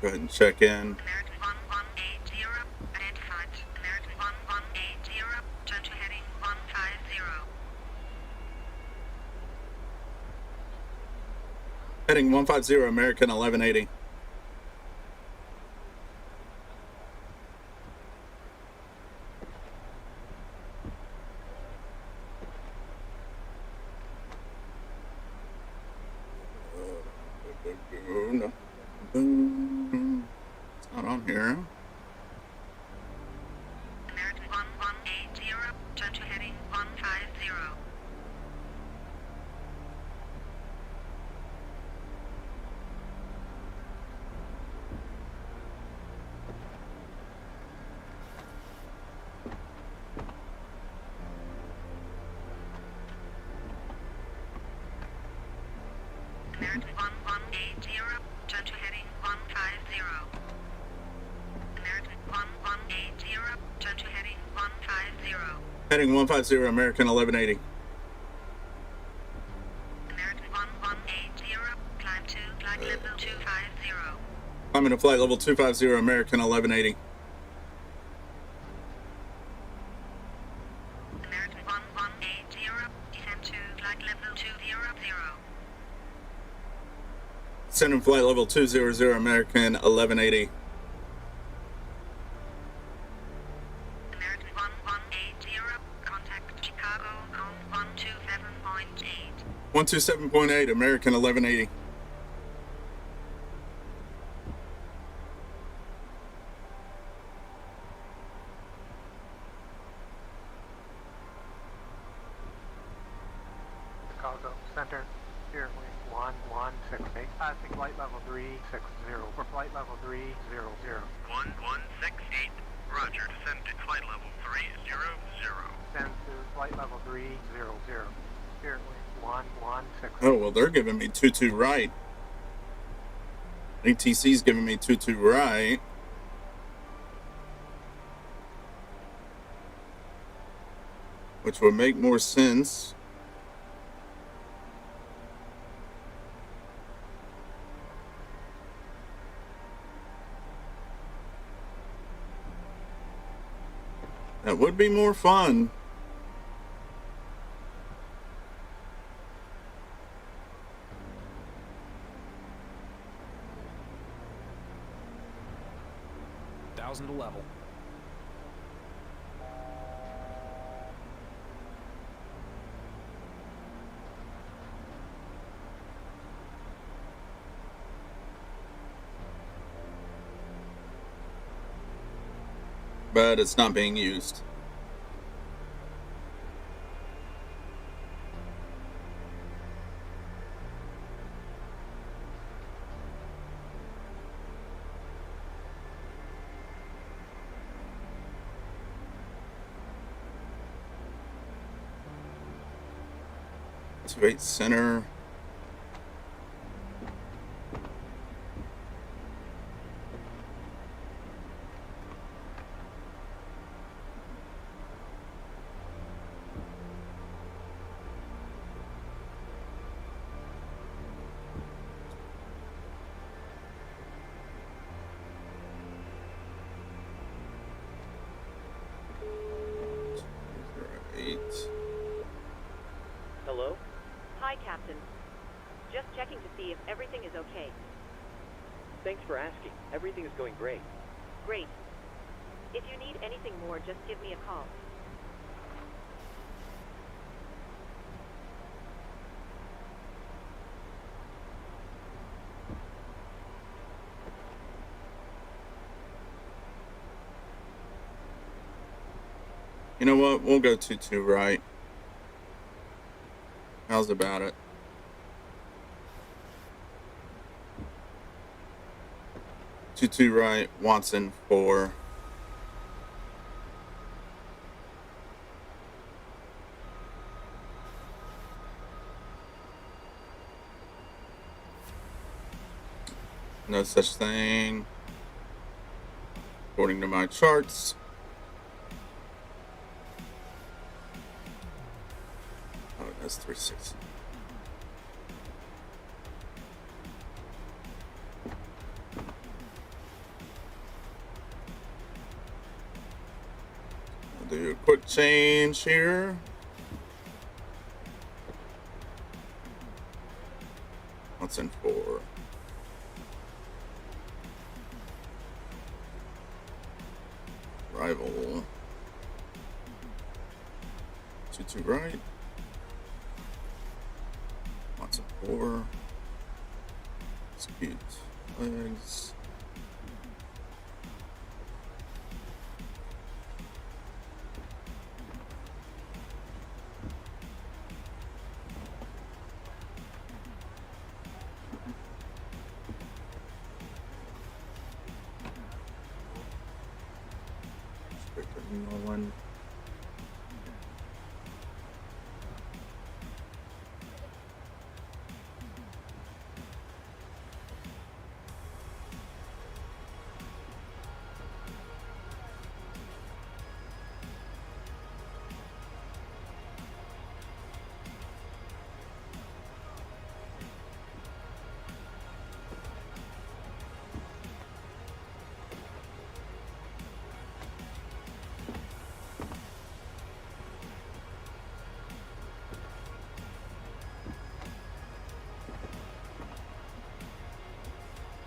Go ahead and check in. American 1180, identified. American 1180, turn to heading 150. Heading 150, American 1180. No. It's not on here. American 1180, turn to heading 150. American 1180, turn to heading 150. American 1180, turn to heading 150. Heading 150, American 1180. American 1180, climb to flight level 250. Climbing to flight level 250, American 1180. American 1180, descend to flight level 200. Sending flight level 200, American 1180. American 1180, contact Chicago on 127.8. 127.8, American 1180. Chicago Center, here, wing 1168, passing flight level 360, for flight level 300. 1168. Roger, descend to flight level 300. Descend to flight level 300, here, wing 1168. Oh, well, they're giving me 22 right. ATC's giving me 22 right. Which would make more sense. That would be more fun. To level. But it's not being used. Activate center. Captain. Just checking to see if everything is okay. Thanks for asking. Everything is going great. Great. If you need anything more, just give me a call. You know what? We'll go 2-2 right. How's about it? Two right, Watson 4. No such thing. According to my charts. Oh, that's 360. I'll do a quick change here. What's in 4? Rival. 2-2 right. Lots of 4. Speed. Legs. One.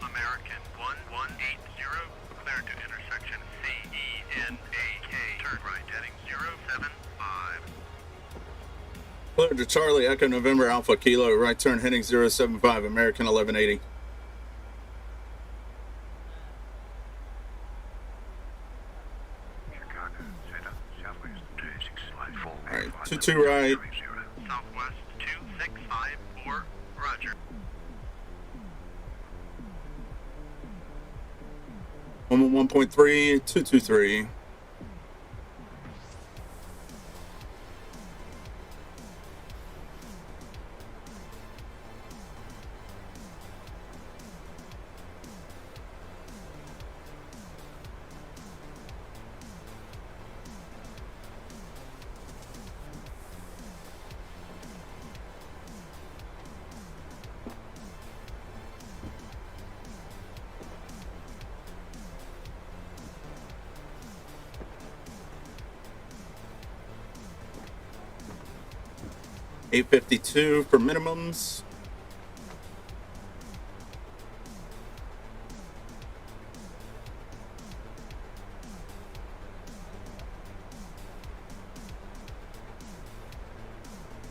American 1180, cleared to intersection CENAK, turn right heading 075. Cleared to Charlie Echo November Alpha Kilo, right turn heading 075, American 1180. Chicago, Zeta, southwest 265, Alright, 2-2 right. southwest 2654, roger. 111.3, 223. $852 for minimums.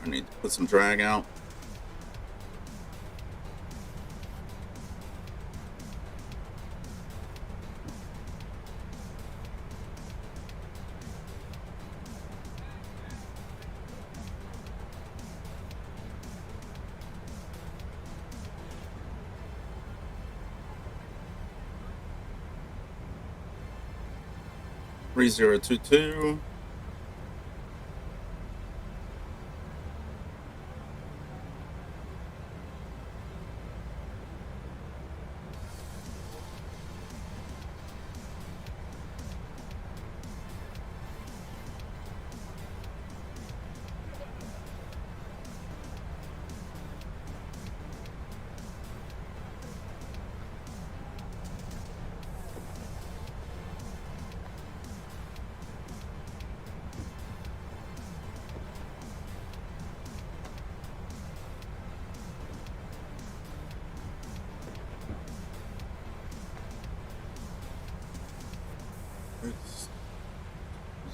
I need to put some drag out. $3022.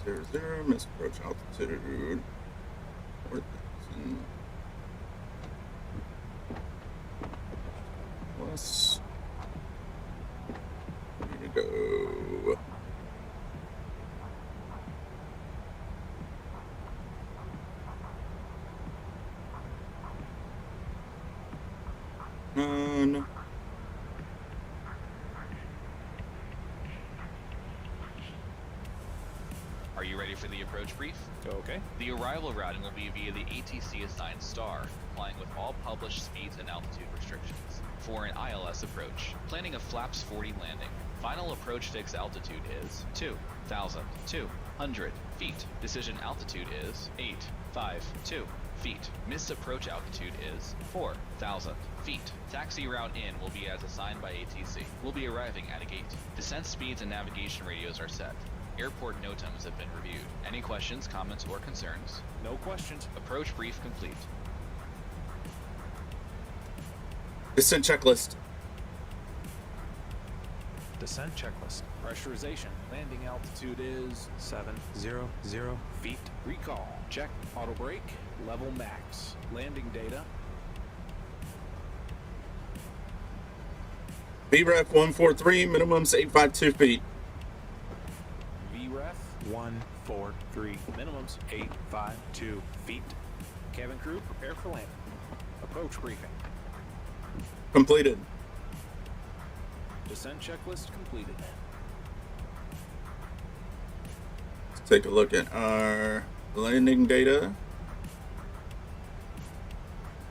0, miss approach altitude. 4,000. Plus. Here to go. None. Are you ready for the approach brief? Okay. The arrival routing will be via the ATC assigned star, complying with all published speeds and altitude restrictions. For an ILS approach, planning a flaps 40 landing. Final approach fixed altitude is 2,200 feet. Decision altitude is 852 feet. Missed approach altitude is 4,000 feet. Taxi route in will be as assigned by ATC. We'll be arriving at a gate. Descent speeds and navigation radios are set. Airport NOTAMs have been reviewed. Any questions, comments, or concerns? No questions. Approach brief complete. Descent checklist. Descent checklist. Pressurization. Landing altitude is 700 feet. Recall. Check. Auto brake. Level max. Landing data. VREF 143, minimum's 852 feet. VREF 143. Minimums 852 feet. Cabin crew, prepare for landing. Approach briefing. Completed. Descent checklist completed. Let's take a look at our landing data.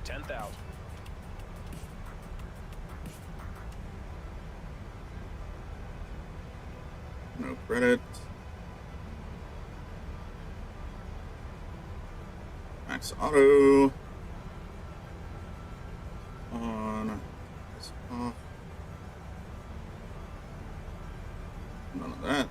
10,000. No credit. Max auto. On. Off. None of that.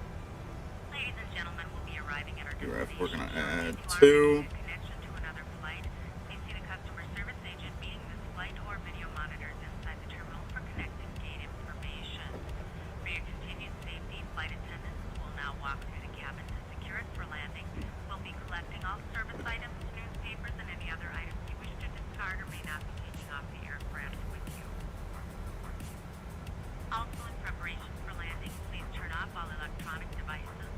Ladies and gentlemen, we'll be arriving at our VREF, we're gonna add If 2. connection to another flight, please see the customer service agent meeting this flight or video monitors inside the terminal for connecting gate information. For your continued safety, flight attendants will now walk through the cabin to secure it for landing. We'll be collecting all service items, newspapers, and any other items you wish to discard or may not be taking off the aircraft with you. Also, in preparation for landing, please turn off all electronic devices.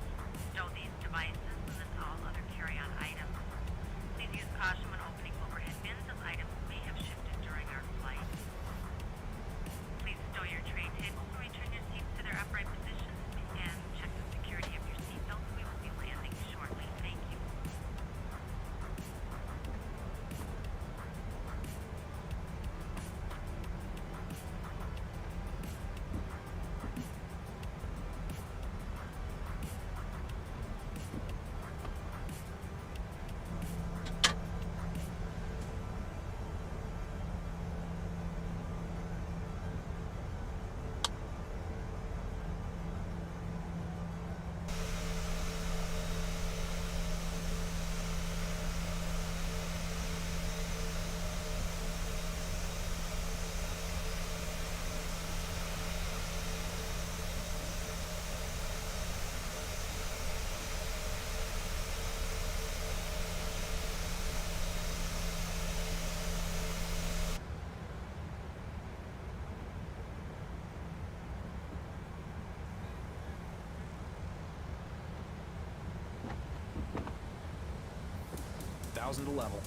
Stow these devices and then all other carry-on items. Please use caution when opening overhead bins as items may have shifted during our flight. Please stow your tray tables and return your seats to their upright positions and check the security of your seatbelts. We will be landing shortly. Thank you. To level.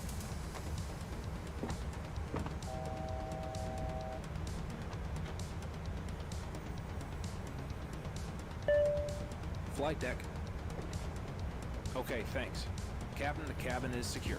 Flight deck. Okay, thanks. Captain, the cabin is secure.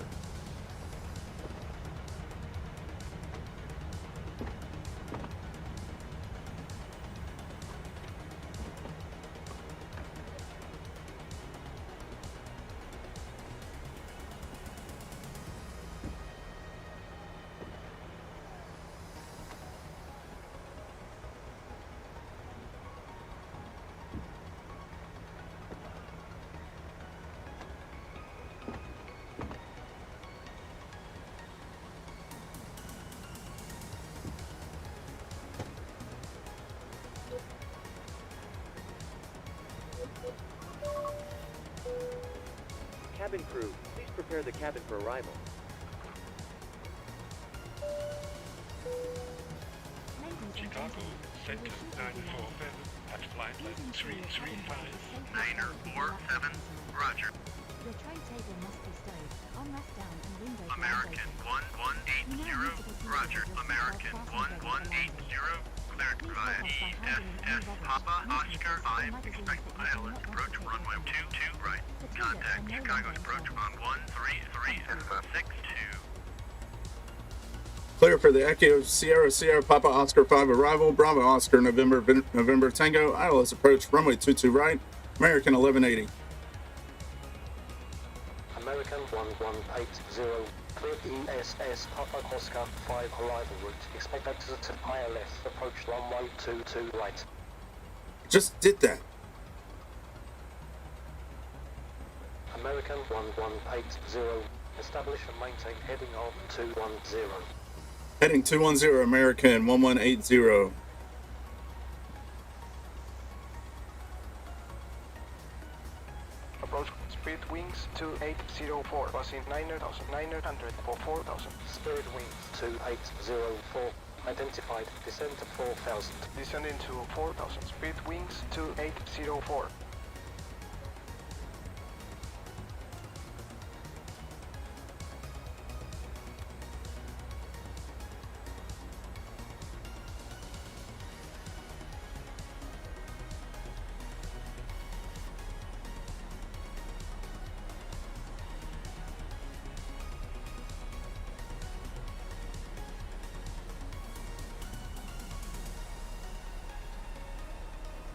Cabin crew, please prepare the cabin for arrival. Chicago, Center 94, at flight level 335. 947, roger. Your tray table must be stowed, armrest down and window American 1180, roger. American 1180, cleared via ESS Papa Oscar 5, expect pilot approach runway 22 right. Contact Chicago's approach on 133.62. Clear for the Echo Sierra Sierra Papa Oscar 5 arrival. Bravo Oscar November Tango. ILS approach runway 22 right. American 1180. American 1180, clear ESS Papa Oscar 5 arrival route. Expect exit to ILS approach runway 22 right. Just did that. American 1180, establish and maintain heading of 210. Heading 210, American 1180. Approach speed wings 2804, passing 9,900 for 4,000. Spirit wings 2804, identified, descend to 4,000. Descending to 4,000, speed wings 2804.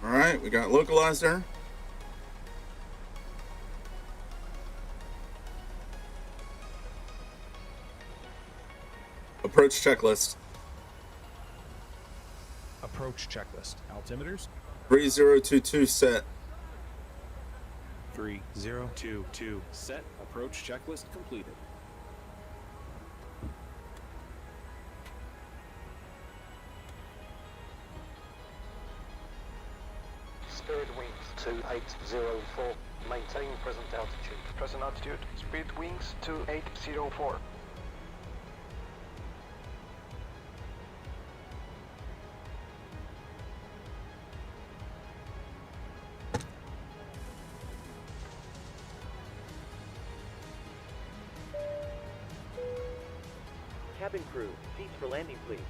Alright, we got localizer. Approach checklist. Approach checklist. Altimeters? 3022 set. 3022 set. Approach checklist completed. Spirit wings 2804, maintain present altitude. Present altitude, speed wings 2804. Cabin crew, seats for landing, please.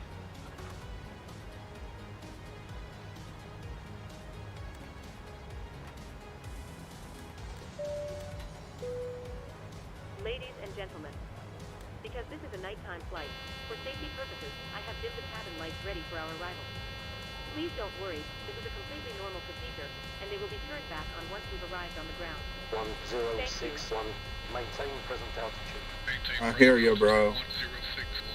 Ladies and gentlemen, because this is a nighttime flight, for safety purposes, I have dimmed the cabin lights ready for our arrival. Please don't worry, this is a completely normal procedure, and they will be turned back on once we've arrived on the ground. 1061, maintain present altitude. I hear you, bro. 1061.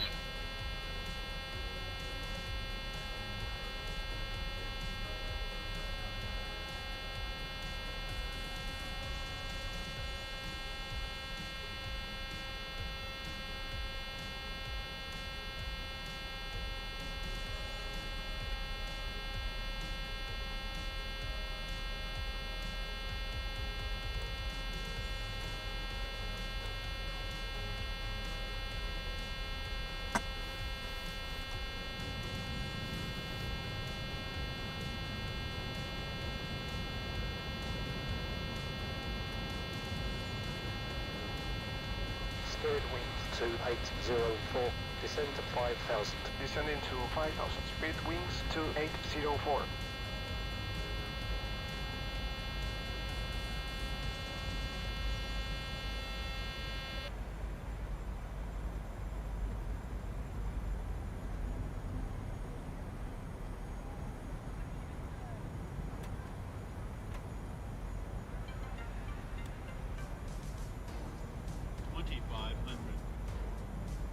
Spirit wings 2804, descend to 5,000. Descending to 5,000, speed wings 2804.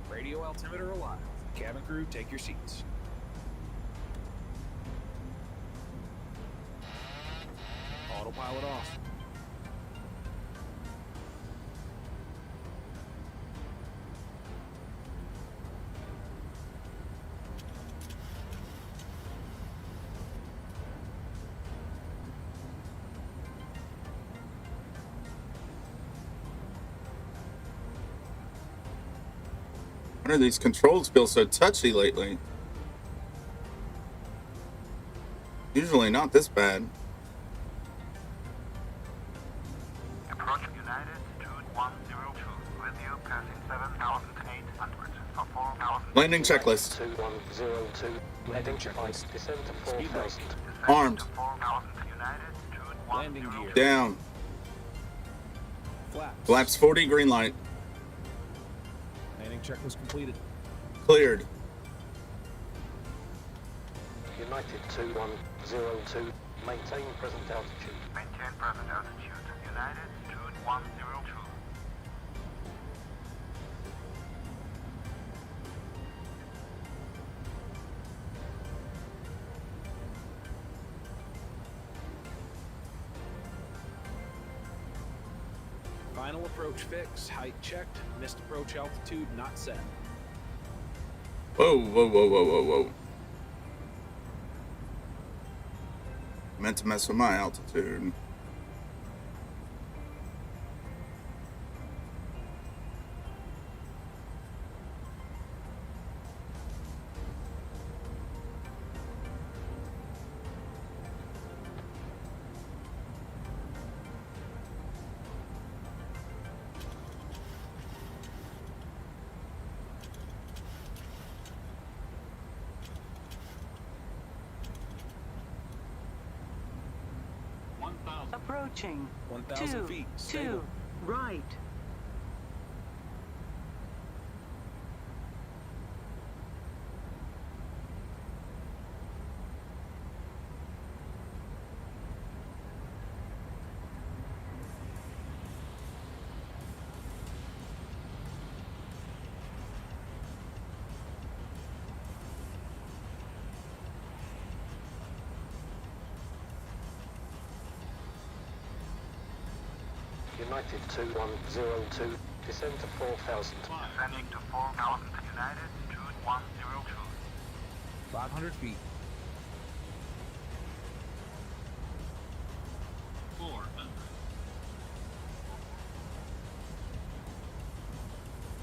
Radio altimeter alive. Cabin crew, take your seats. Autopilot off. Why do these controls feel so touchy lately? Usually not this bad. Approach United 2102 with you passing 7,800 for 4,000. Landing checklist. 2102. Landing checklist. Descend to Speed 4000. Armed. 4,000 United Landing gear. Down. Flaps. Flaps 40, green light. Landing checklist completed. Cleared. United 2102. Maintain present altitude. Maintain present altitude. United 2102. Final approach fix. Height checked. Missed approach altitude not set. Whoa, whoa, whoa, whoa, whoa, whoa. Meant to mess with my altitude. Approaching. 1,000 feet. Stable. 2, right. United 2102. Descend to 4000. Descending to 4,000 United 2102. 500 feet. 400.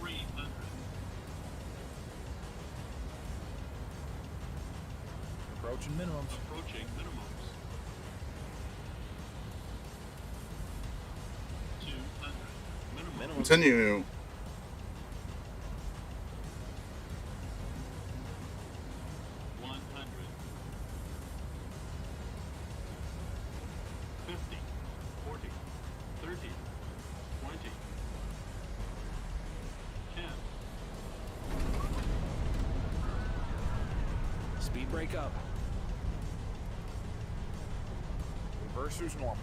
300. Approaching minimums. Approaching minimums. 200. Minimum. Continue. 100. 50. 40. 30. 20. 10. Speed brake up. Reversers normal.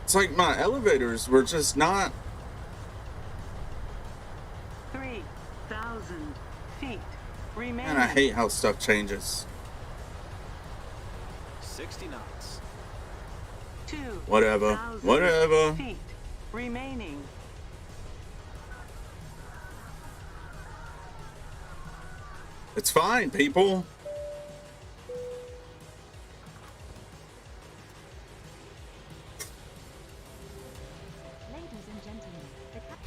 It's like my elevators were just not. 3,000 feet. Remaining. Man, I hate how stuff changes. 60 knots. 'Whatever. 2,000 Whatever. feet. Remaining. It's fine, people. Ladies and gentlemen, the seatbelt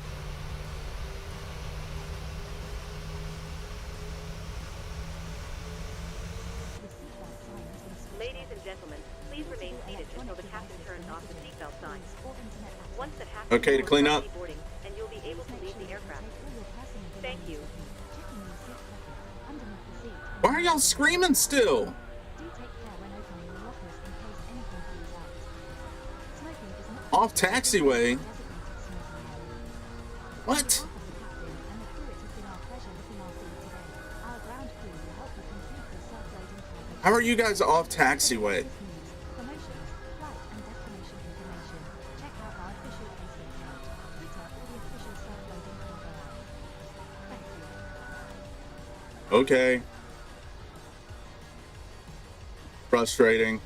sign has been switched Ladies and gentlemen, please remain seated until the captain turns off the seatbelt sign. or internet access. Once that happens, Okay, to you will clean start up. deboarding, and you'll be able to leave the aircraft. Thank you. Checking your seat pocket, underneath the seat. Why are y'all screaming still? Do take care when opening your lockers in case anything falls out. Smoking is not Off taxiway. What? How are you guys off taxiway? Promotions, flight and destination information. Check out our official Facebook page, Twitter, or the official self-loading cargo app. Thank you. Okay. Frustrating.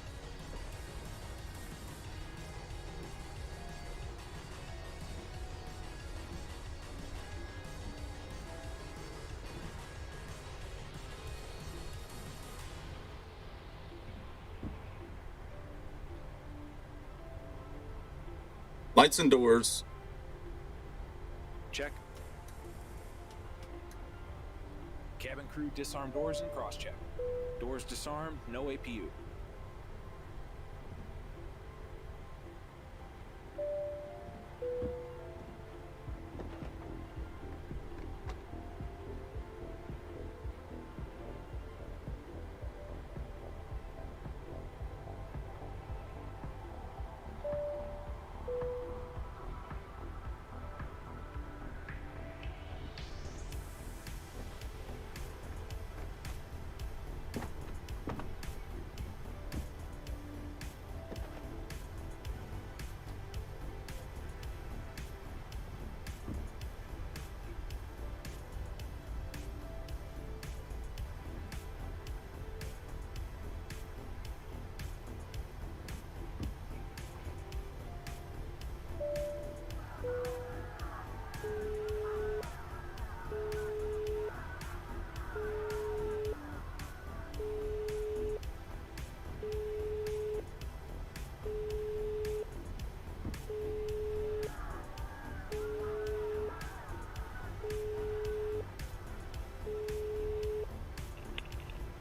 Lights and doors. Check. Cabin crew disarm doors and cross-check. Doors disarmed, no APU.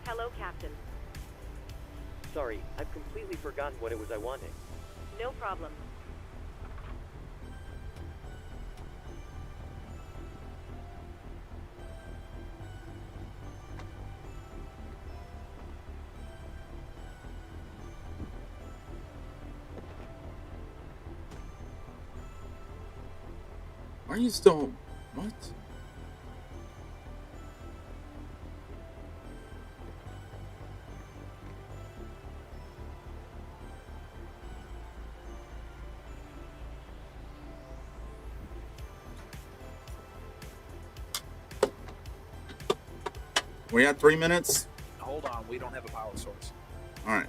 Hello, Captain. Sorry, I've completely forgotten what it was I wanted. No problem. Are you still... What? We had 3 minutes? Hold on, we don't have a power source. All right.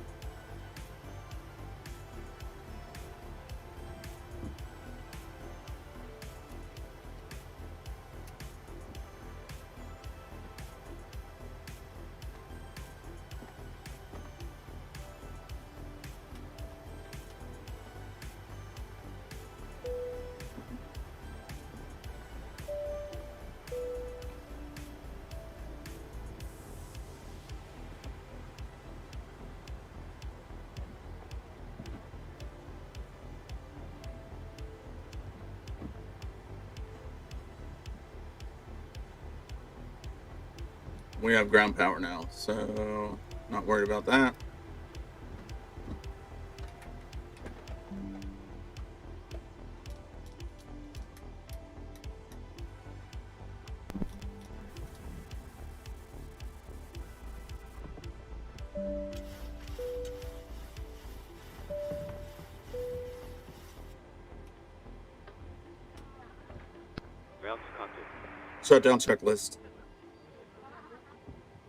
We have ground power now, so not worried about that. Shutdown checklist.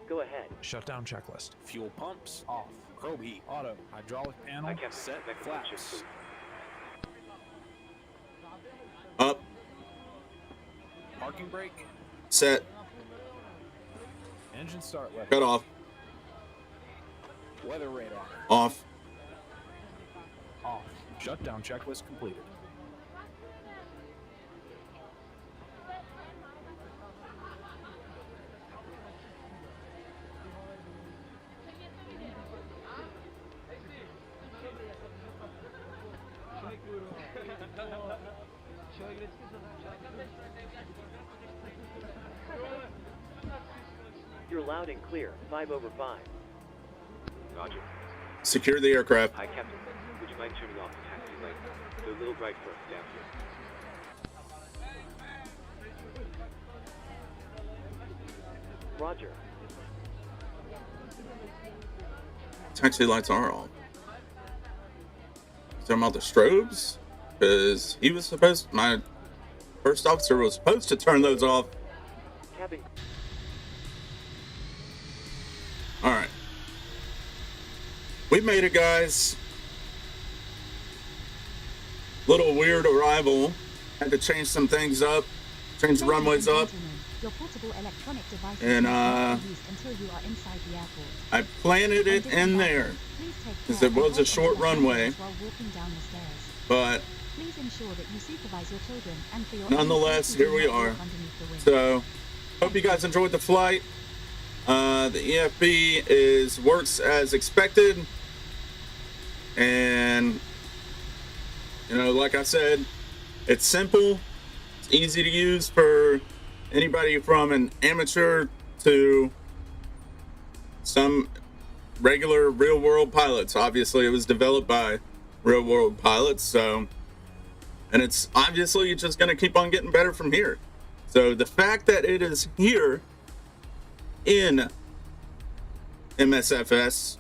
Go ahead. Shutdown checklist. Fuel pumps off. Probe heat. Auto. Hydraulic panel set. Flaps. Up. Parking brake. Set. Engine start lever. Cut off. Weather radar. Off. Off. Shutdown checklist completed. You're loud and clear. 5 over 5. Roger. Secure the aircraft. Hi, Captain. Would you mind turning off the taxi light? They're a little bright for us down here. Roger. Taxi lights are off. Talking about the strobes? Because he was supposed... My first officer was supposed to turn those off. Cabin. Alright. We made it, guys. Little weird arrival. Had to change some things up. Change the runways up. Your portable electronic devices And used until you are inside the airport. I planted it in there. Because it was a short runway. While walking down the stairs. But Please ensure that you supervise your children and for your nonetheless, safety, here we do not are. walk underneath the wing. So, hope you guys enjoyed the flight. The EFB works as expected, and you know, like I said, it's simple, it's easy to use for anybody from an amateur to some regular real-world pilots. Obviously, it was developed by real-world pilots, so, and it's obviously just going to keep on getting better from here. So the fact that it is here in MSFS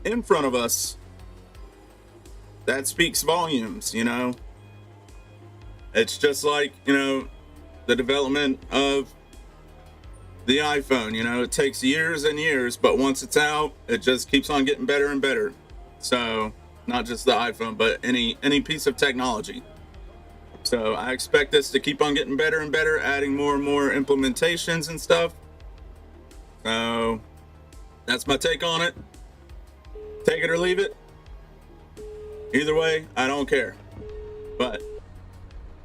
in front of us, that speaks volumes, you know. It's just like, you know, the development of the iPhone, you know, it takes years and years, but once it's out, it just keeps on getting better and better. So, not just the iPhone, but any piece of technology. So, I expect this to keep on getting better and better, adding more and more implementations and stuff. So, that's my take on it. Take it or leave it. Either way, I don't care. But,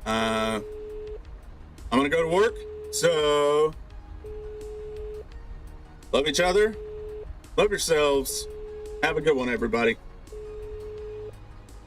I'm gonna go to work, so love each other, love yourselves, have a good one, everybody.